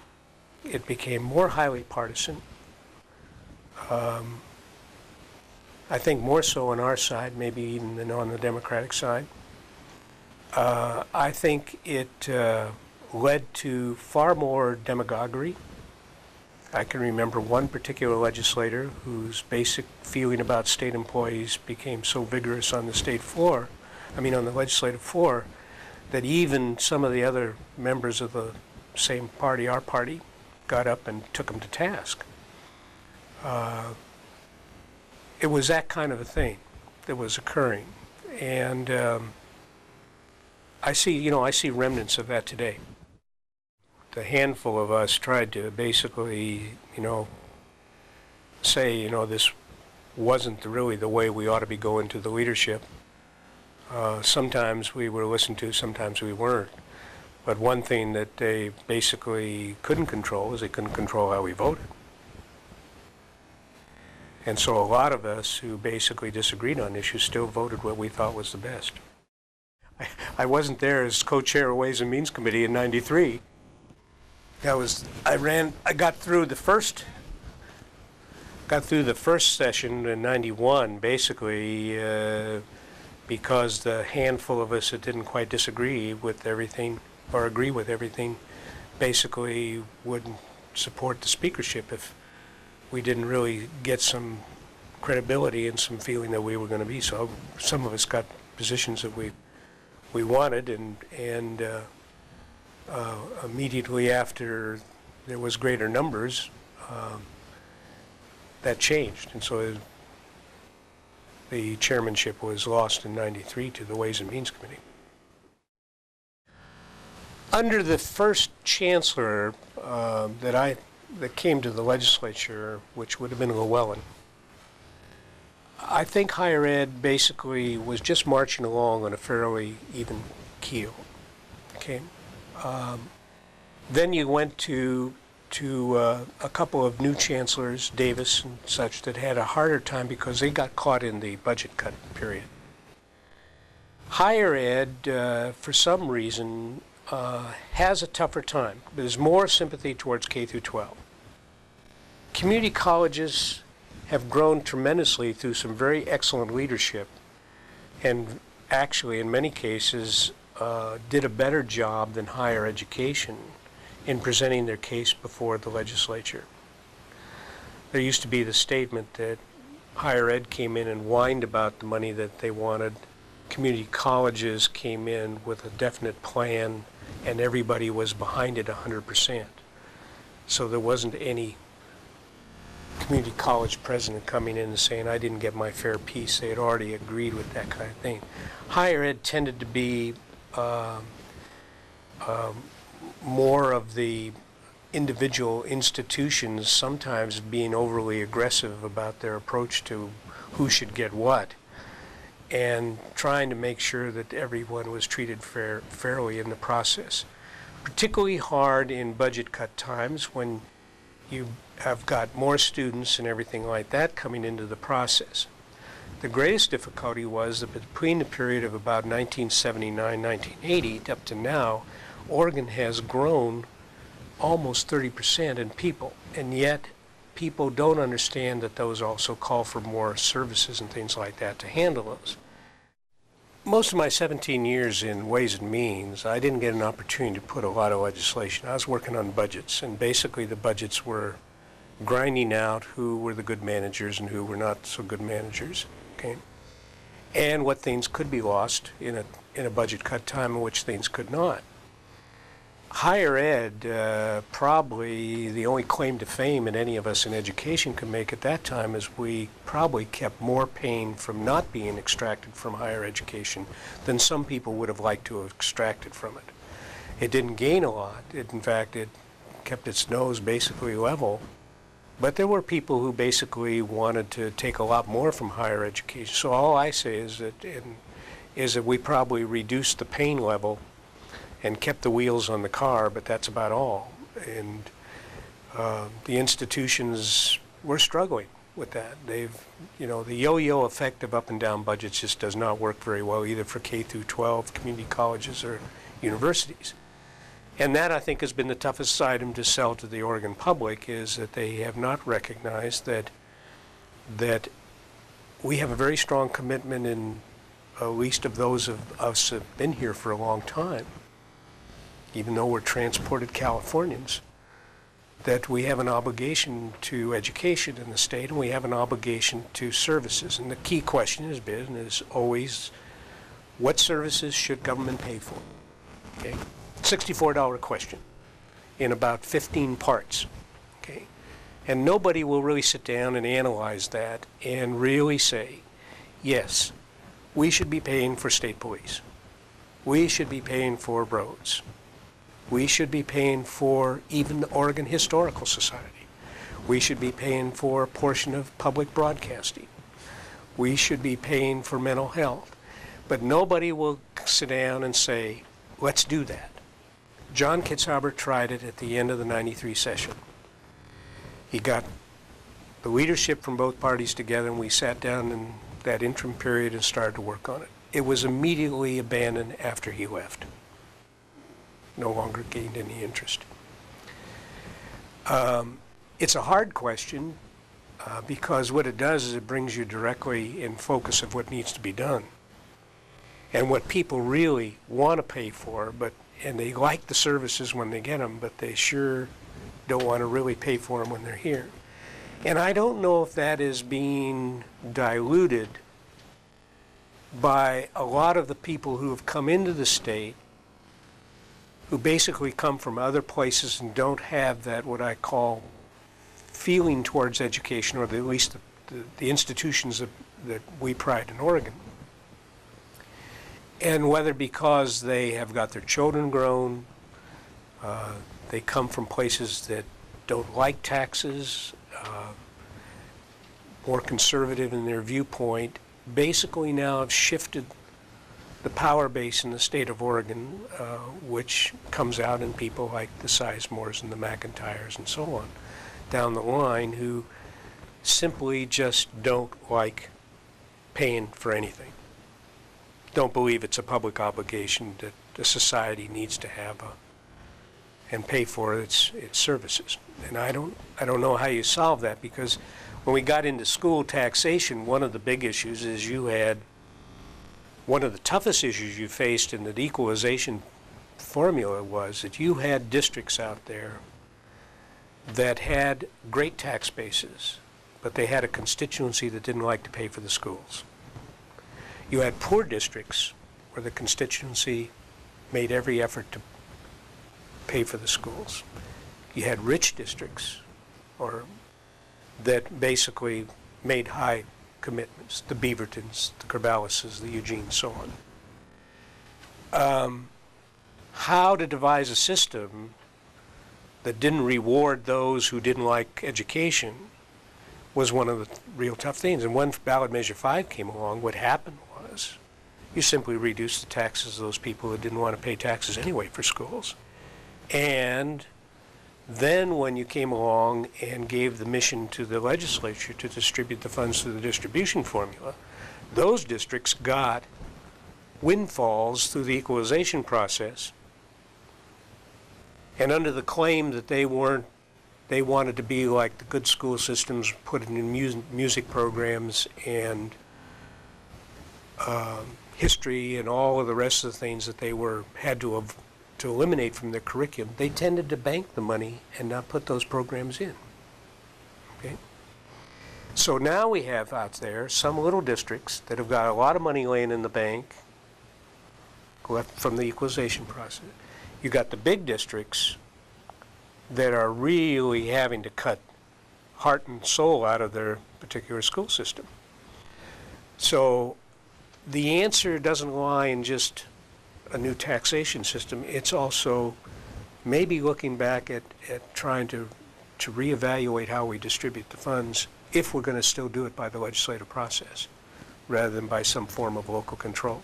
It became more highly partisan. I think more so on our side, maybe even than on the Democratic side. I think it led to far more demagoguery. I can remember one particular legislator whose basic feeling about state employees became so vigorous on the on the legislative floor, that even some of the other members of the same party, our party, got up and took him to task. It was that kind of a thing that was occurring. And I see remnants of that today. The handful of us tried to basically, say, this wasn't really the way we ought to be going to the leadership. Sometimes we were listened to, sometimes we weren't. But one thing that they basically couldn't control is they couldn't control how we voted. And so a lot of us who basically disagreed on issues still voted what we thought was the best. I wasn't there as co-chair of Ways and Means Committee in '93. I got through the first session in '91 basically because the handful of us that didn't quite disagree with everything or agree with everything basically wouldn't support the speakership if we didn't really get some credibility and some feeling that we were going to be. So some of us got positions that we wanted, and immediately after there was greater numbers, that changed. And so the chairmanship was lost in '93 to the Ways and Means Committee. Under the first chancellor that came to the legislature, which would have been Llewellyn, I think higher ed basically was just marching along on a fairly even keel. Okay. Then you went to a couple of new chancellors, Davis and such, that had a harder time because they got caught in the budget cut period. Higher ed, for some reason, has a tougher time. There's more sympathy towards K through 12. community colleges have grown tremendously through some very excellent leadership, and actually in many cases did a better job than higher education in presenting their case before the legislature. There used to be the statement that higher ed came in and whined about the money that they wanted. Community colleges came in with a definite plan, and everybody was behind it 100%. So there wasn't any community college president coming in and saying, I didn't get my fair piece. They had already agreed with that kind of thing. Higher ed tended to be more of the individual institutions sometimes being overly aggressive about their approach to who should get what, and trying to make sure that everyone was treated fairly in the process. Particularly hard in budget cut times when you have got more students and everything like that coming into the process. The greatest difficulty was that between the period of about 1979, 1980 up to now, Oregon has grown almost 30% in people, and yet people don't understand that those also call for more services and things like that to handle those. Most of my 17 years in Ways and Means, I didn't get an opportunity to put a lot of legislation. I was working on budgets, and basically the budgets were grinding out who were the good managers and who were not so good managers, okay? And what things could be lost in a budget cut time and which things could not. Higher ed, probably the only claim to fame that any of us in education could make at that time is we probably kept more pain from not being extracted from higher education than some people would have liked to have extracted from it. It didn't gain a lot. In fact, it kept its nose basically level. But there were people who basically wanted to take a lot more from higher education. So all I say is that we probably reduced the pain level and kept the wheels on the car, but that's about all. And the institutions were struggling with that. The yo-yo effect of up and down budgets just does not work very well either for K through 12 community colleges or universities. And that, I think, has been the toughest item to sell to the Oregon public, is that they have not recognized that we have a very strong commitment in at least of those of us who have been here for a long time, even though we're transported Californians, that we have an obligation to education in the state and we have an obligation to services. And the key question has been, is always, what services should government pay for? Okay, $64 question in about 15 parts. Okay, and nobody will really sit down and analyze that and really say, yes, we should be paying for state police. We should be paying for roads. We should be paying for even the Oregon Historical Society. We should be paying for a portion of public broadcasting. We should be paying for mental health. But nobody will sit down and say, let's do that. John Kitzhaber tried it at the end of the '93 session. He got the leadership from both parties together, and we sat down in that interim period and started to work on it. It was immediately abandoned after he left. No longer gained any interest. It's a hard question because what it does is it brings you directly in focus of what needs to be done and what people really want to pay for, and they like the services when they get them, but they sure don't want to really pay for them when they're here. And I don't know if that is being diluted by a lot of the people who have come into the state who basically come from other places and don't have that, what I call, feeling towards education, or at least the institutions that we pride in Oregon. And whether because they have got their children grown, they come from places that don't like taxes, more conservative in their viewpoint, basically now have shifted the power base in the state of Oregon, which comes out in people like the Sizemores and the McIntyres and so on down the line, who simply just don't like paying for anything. Don't believe it's a public obligation that the society needs to have and pay for its services. And I don't know how you solve that, because when we got into school taxation, one of the big issues is one of the toughest issues you faced in the equalization formula was that you had districts out there that had great tax bases, but they had a constituency that didn't like to pay for the schools. You had poor districts where the constituency made every effort to pay for the schools. You had rich districts that basically made high commitments, the Beavertons, the Corvalises, the Eugenes, so on. How to devise a system that didn't reward those who didn't like education was one of the real tough things. And when ballot measure 5 came along, what happened was you simply reduced the taxes of those people who didn't want to pay taxes anyway for schools. And then when you came along and gave the mission to the legislature to distribute the funds through the distribution formula, those districts got windfalls through the equalization process. And under the claim that they wanted to be like the good school systems, put in music programs and history and all of the rest of the things that they had to eliminate from their curriculum, they tended to bank the money and not put those programs in. Okay? So now we have out there some little districts that have got a lot of money laying in the bank left from the equalization process. You got the big districts that are really having to cut heart and soul out of their particular school system. So the answer doesn't lie in just a new taxation system. It's also maybe looking back at trying to reevaluate how we distribute the funds, if we're going to still do it by the legislative process rather than by some form of local control.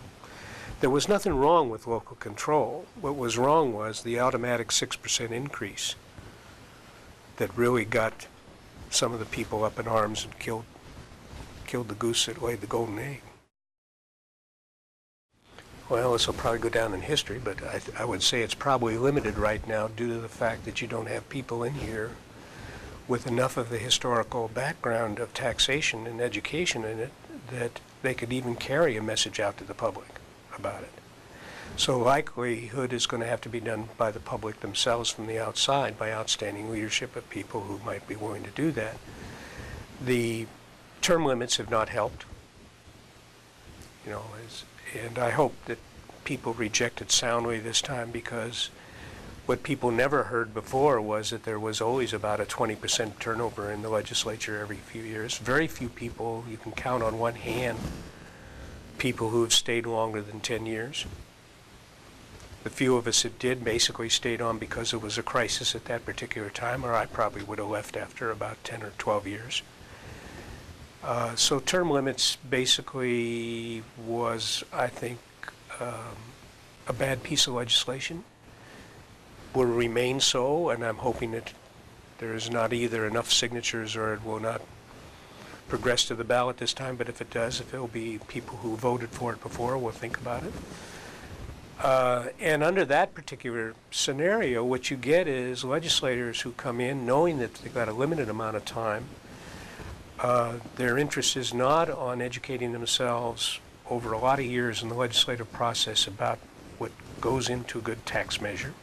There was nothing wrong with local control. What was wrong was the automatic 6% increase that really got some of the people up in arms and killed the goose that laid the golden egg. Well, this will probably go down in history, but I would say it's probably limited right now due to the fact that you don't have people in here with enough of the historical background of taxation and education in it that they could even carry a message out to the public about it. So likelihood is going to have to be done by the public themselves from the outside, by outstanding leadership of people who might be willing to do that. The term limits have not helped, and I hope that people reject it soundly this time, because what people never heard before was that there was always about a 20% turnover in the legislature every few years. Very few people, you can count on one hand, people who have stayed longer than 10 years. The few of us that did basically stayed on because it was a crisis at that particular time, or I probably would have left after about 10 or 12 years. So term limits basically was, I think, a bad piece of legislation. Will remain so, and I'm hoping that there is not either enough signatures or it will not progress to the ballot this time, but if it does, if it will be people who voted for it before, will think about it. And under that particular scenario, what you get is legislators who come in knowing that they've got a limited amount of time. Their interest is not on educating themselves over a lot of years in the legislative process about what goes into a good tax measure.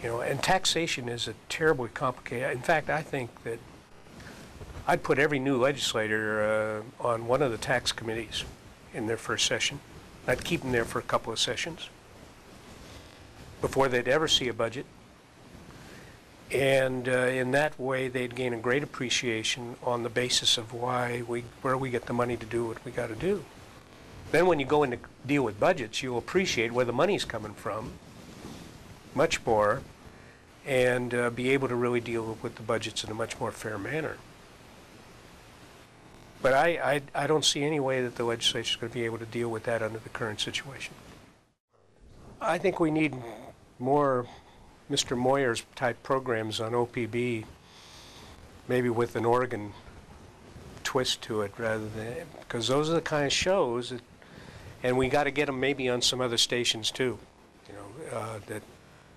And taxation is a terribly complicated. In fact, I think that I'd put every new legislator on one of the tax committees in their first session. I'd keep them there for a couple of sessions before they'd ever see a budget. And in that way, they'd gain a great appreciation on the basis of where we get the money to do what we got to do. Then when you go in to deal with budgets, you'll appreciate where the money's coming from much more, and be able to really deal with the budgets in a much more fair manner. But I don't see any way that the legislature is going to be able to deal with that under the current situation. I think we need more Mr. Moyer's type programs on OPB, maybe with an Oregon twist to it, rather than, because those are the kind of shows that, and we got to get them maybe on some other stations too, that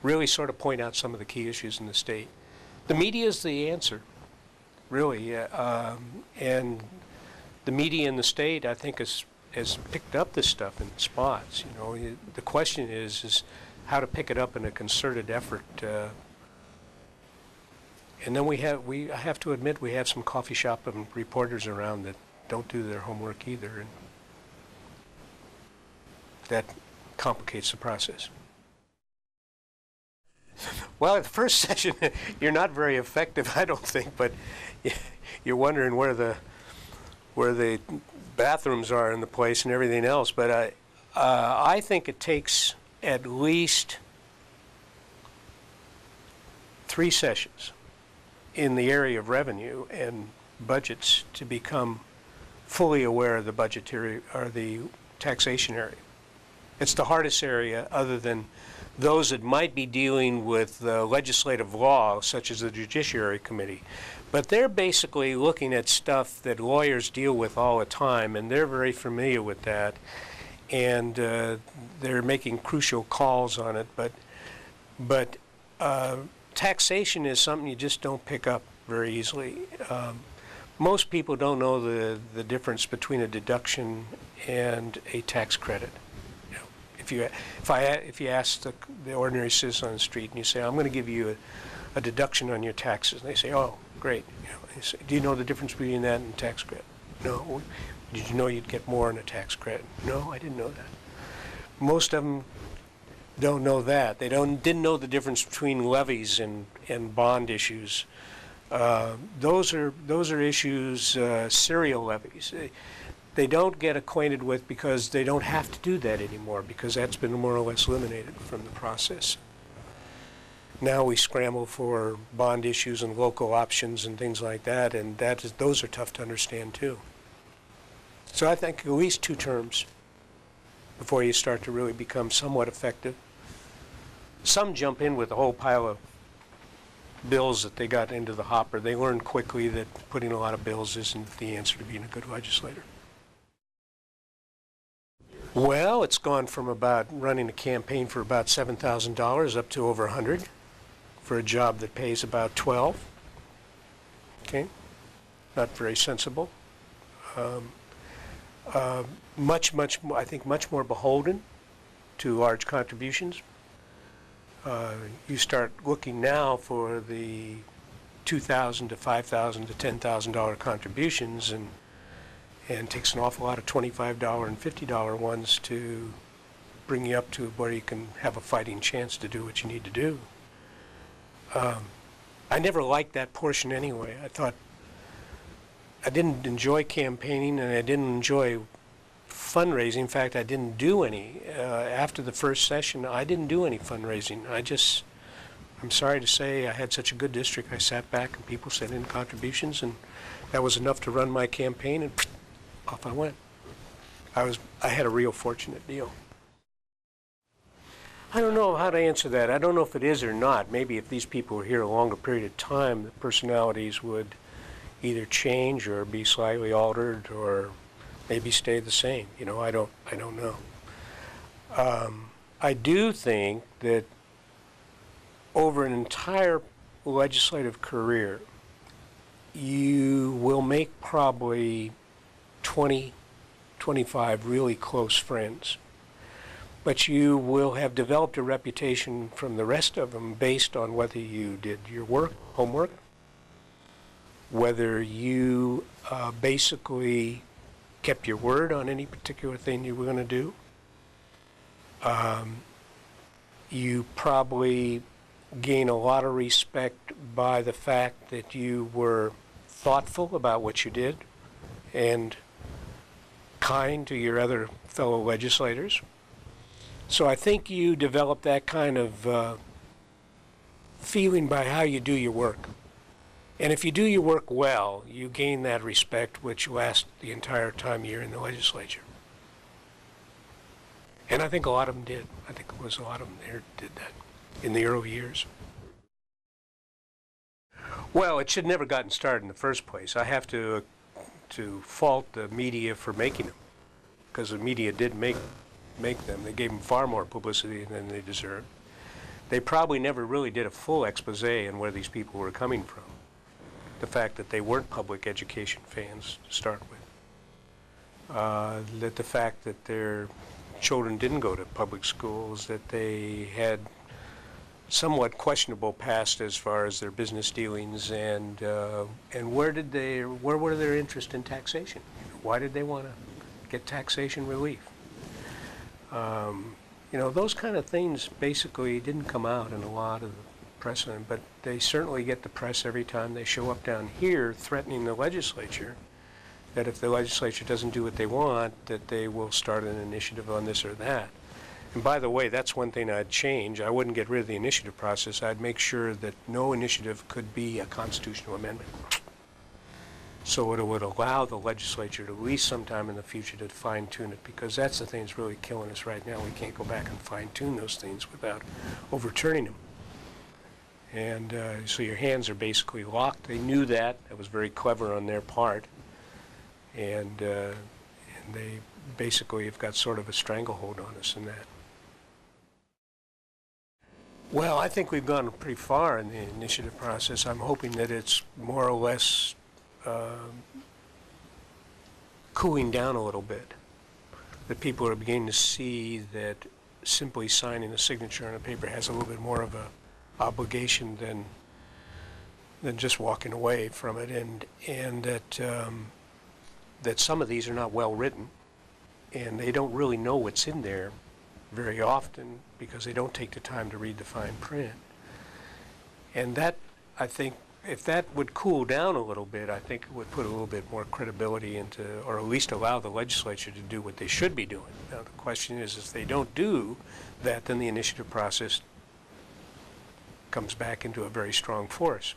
really sort of point out some of the key issues in the state. The media is the answer, really, and the media in the state, I think, has picked up this stuff in spots. You know, the question is how to pick it up in a concerted effort. And then I have to admit, we have some coffee shop and reporters around that don't do their homework either, and that complicates the process. Well, at the first session, you're not very effective, I don't think, but you're wondering where the bathrooms are in the place and everything else. But I think it takes at least 3 sessions in the area of revenue and budgets to become fully aware of the budgetary or the taxation area. It's the hardest area, other than those that might be dealing with the legislative law, such as the Judiciary Committee. But they're basically looking at stuff that lawyers deal with all the time, and they're very familiar with that, and they're making crucial calls on it. But taxation is something you just don't pick up very easily. Most people don't know the difference between a deduction and a tax credit. If you ask the ordinary citizen on the street and you say, I'm going to give you a deduction on your taxes, and they say, oh, great. They say, do you know the difference between that and tax credit? No. Did you know you'd get more in a tax credit? No, I didn't know that. Most of them don't know that. They didn't know the difference between levies and bond issues. Those are issues, serial levies. They don't get acquainted with because they don't have to do that anymore, because that's been more or less eliminated from the process. Now we scramble for bond issues and local options and things like that, and those are tough to understand too. So I think at least 2 terms before you start to really become somewhat effective. Some jump in with a whole pile of bills that they got into the hopper. They learn quickly that putting a lot of bills isn't the answer to being a good legislator. Well, it's gone from about running a campaign for about $7,000 up to over $100 for a job that pays about $12. Okay, not very sensible. Much more, I think, much more beholden to large contributions. You start looking now for the $2,000 to $5,000 to $10,000 contributions, and it takes an awful lot of $25 and $50 ones to bring you up to where you can have a fighting chance to do what you need to do. I never liked that portion anyway. I thought I didn't enjoy campaigning, and I didn't enjoy fundraising. In fact, I didn't do any. After the first session, I didn't do any fundraising. I'm sorry to say, I had such a good district. I sat back and people sent in contributions, and that was enough to run my campaign, and off I went. I had a real fortunate deal. I don't know how to answer that. I don't know if it is or not. Maybe if these people were here a longer period of time, the personalities would either change or be slightly altered, or maybe stay the same. You know, I don't know. I do think that over an entire legislative career, you will make probably 20, 25 really close friends. But you will have developed a reputation from the rest of them based on whether you did your homework, whether you basically kept your word on any particular thing you were going to do. You probably gain a lot of respect by the fact that you were thoughtful about what you did and kind to your other fellow legislators. So I think you develop that kind of feeling by how you do your work. And if you do your work well, you gain that respect which lasts the entire time you're in the legislature. And I think a lot of them did. I think it was a lot of them there did that in the early years. Well, it should never gotten started in the first place. I have to fault the media for making them, because the media did make them. They gave them far more publicity than they deserved. they probably never really did a full expose on where these people were coming from. The fact that they weren't public education fans to start with. That the fact that their children didn't go to public schools, that they had somewhat questionable past as far as their business dealings, and where were their interest in taxation? Why did they want to get taxation relief? Those kind of things basically didn't come out in a lot of the precedent, but they certainly get the press every time they show up down here threatening the legislature that if the legislature doesn't do what they want, that they will start an initiative on this or that. And by the way, that's one thing I'd change. I wouldn't get rid of the initiative process. I'd make sure that no initiative could be a constitutional amendment. So it would allow the legislature to at least sometime in the future to fine-tune it, because that's the thing that's really killing us right now. We can't go back and fine-tune those things without overturning them. And so your hands are basically locked. They knew that. That was very clever on their part. And they basically have got sort of a stranglehold on us in that. Well, I think we've gone pretty far in the initiative process. I'm hoping that it's more or less cooling down a little bit, that people are beginning to see that simply signing a signature on a paper has a little bit more of a obligation than just walking away from it, and that some of these are not well written, and they don't really know what's in there very often because they don't take the time to read the fine print. And that, I think, if that would cool down a little bit, I think it would put a little bit more credibility into, or at least allow the legislature to do what they should be doing. Now the question is, if they don't do that, then the initiative process comes back into a very strong force.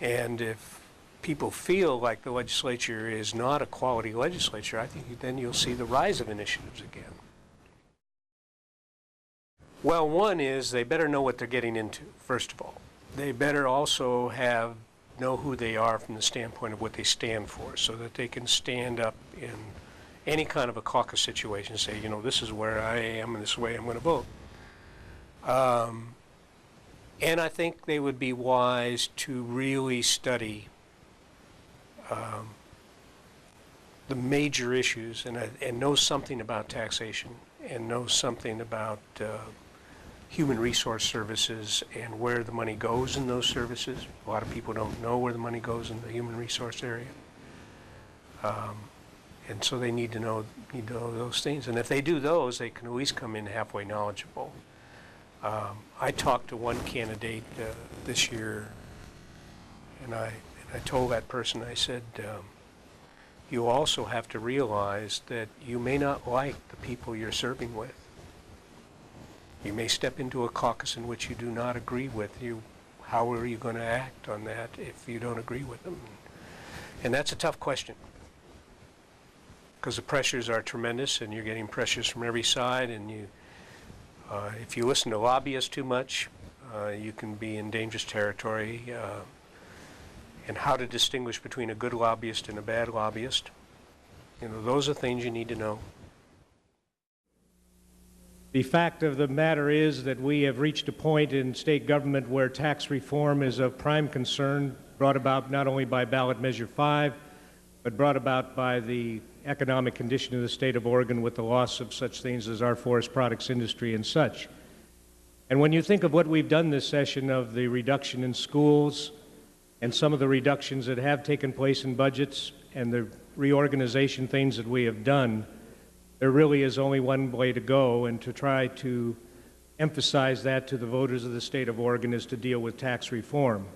And if people feel like the legislature is not a quality legislature, I think then you'll see the rise of initiatives again. Well, one is they better know what they're getting into, first of all. They better also know who they are from the standpoint of what they stand for, so that they can stand up in any kind of a caucus situation and say, this is where I am and this is the way I'm going to vote. And I think they would be wise to really study the major issues and know something about taxation and know something about human resource services and where the money goes in those services. A lot of people don't know where the money goes in the human resource area. And so they need to know those things. And if they do those, they can at least come in halfway knowledgeable. I talked to one candidate this year, and I told that person, I said, you also have to realize that you may not like the people you're serving with. You may step into a caucus in which you do not agree with. How are you going to act on that if you don't agree with them? And that's a tough question, because the pressures are tremendous, and you're getting pressures from every side, and if you listen to lobbyists too much, you can be in dangerous territory. And how to distinguish between a good lobbyist and a bad lobbyist, those are things you need to know. The fact of the matter is that we have reached a point in state government where tax reform is of prime concern, brought about not only by ballot measure 5, but brought about by the economic condition of the state of Oregon with the loss of such things as our forest products industry and such. And when you think of what we've done this session, of the reduction in schools and some of the reductions that have taken place in budgets and the reorganization things that we have done, there really is only one way to go, and to try to emphasize that to the voters of the state of Oregon is to deal with tax reform.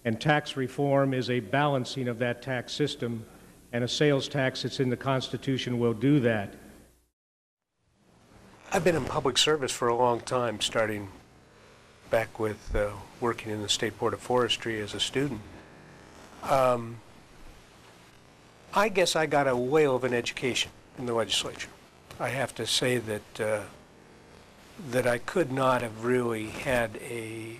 And tax reform is a balancing of that tax system, and a sales tax that's in the Constitution will do that. I've been in public service for a long time, starting back with working in the State Board of Forestry as a student. I guess I got a whale of an education in the legislature. I have to say that that I could not have really had a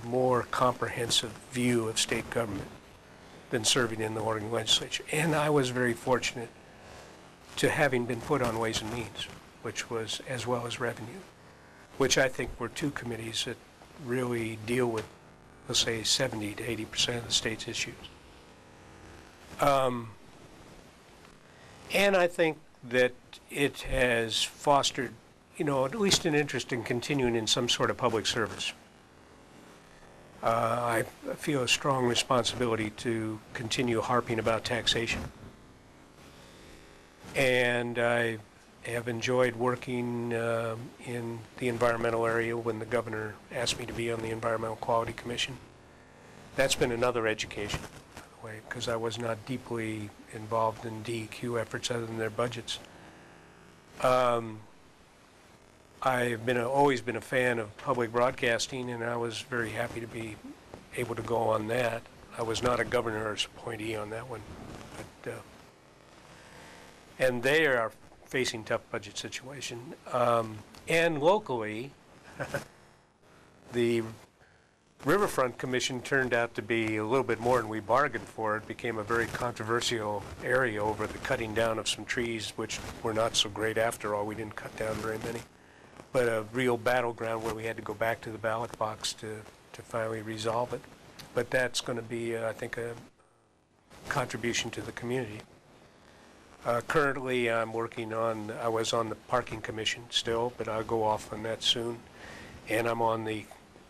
more comprehensive view of state government than serving in the Oregon legislature. And I was very fortunate to having been put on Ways and Means, which was as well as revenue. which I think were two committees that really deal with, let's say, 70 to 80% of the state's issues. And I think that it has fostered, at least an interest in continuing in some sort of public service. I feel a strong responsibility to continue harping about taxation. And I have enjoyed working in the environmental area when the governor asked me to be on the Environmental Quality Commission. That's been another education, by the way, because I was not deeply involved in DEQ efforts other than their budgets. I've always been a fan of public broadcasting, and I was very happy to be able to go on that. I was not a governor's appointee on that one, but and they are facing tough budget situation. And locally, the Riverfront Commission turned out to be a little bit more than we bargained for. It became a very controversial area over the cutting down of some trees, which were not so great after all. We didn't cut down very many. But a real battleground where we had to go back to the ballot box to finally resolve it. But that's going to be, I think, a contribution to the community. Currently, I was on the Parking Commission still, but I'll go off on that soon. And I'm on the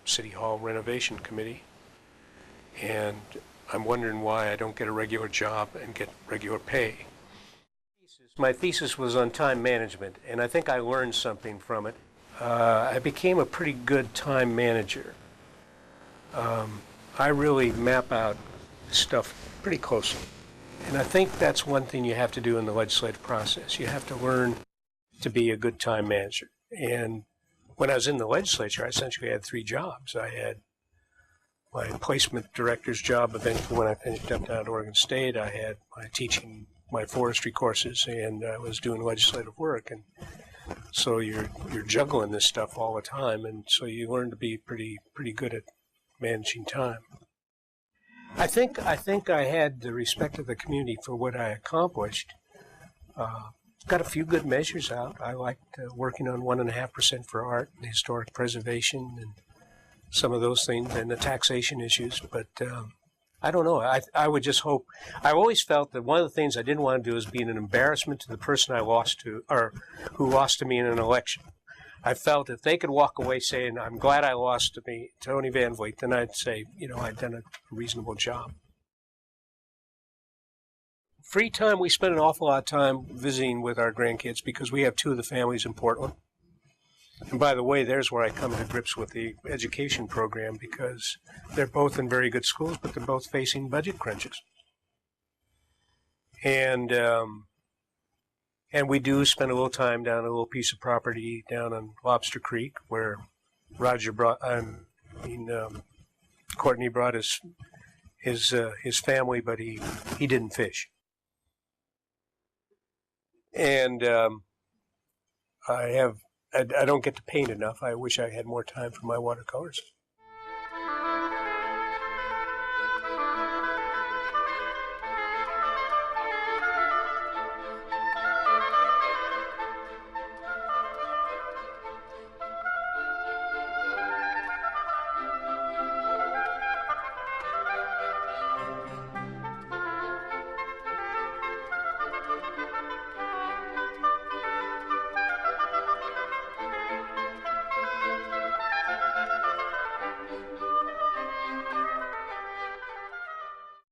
City Hall Renovation Committee. And I'm wondering why I don't get a regular job and get regular pay. My thesis was on time management, and I think I learned something from it. I became a pretty good time manager. I really map out stuff pretty closely. And I think that's one thing you have to do in the legislative process. You have to learn to be a good time manager. And when I was in the legislature, I essentially had 3 jobs. I had my placement director's job eventually when I finished up down at Oregon State. I had my teaching my forestry courses, and I was doing legislative work. And so you're juggling this stuff all the time, and so you learn to be pretty good at managing time. I think I had the respect of the community for what I accomplished. Got a few good measures out. I liked working on 1.5% for art and historic preservation and some of those things and the taxation issues. But I don't know. I would just hope. I always felt that one of the things I didn't want to do is be an embarrassment to the person I lost to, or who lost to me in an election. I felt if they could walk away saying, I'm glad I lost to me, Tony Van Vliet, then I'd say, I'd done a reasonable job. Free time, we spend an awful lot of time visiting with our grandkids because we have 2 of the families in Portland. And by the way, there's where I come to grips with the education program because they're both in very good schools, but they're both facing budget crunches. And we do spend a little time down a little piece of property down on Lobster Creek where Courtney brought his family, but he didn't fish. And I don't get to paint enough. I wish I had more time for my watercolors.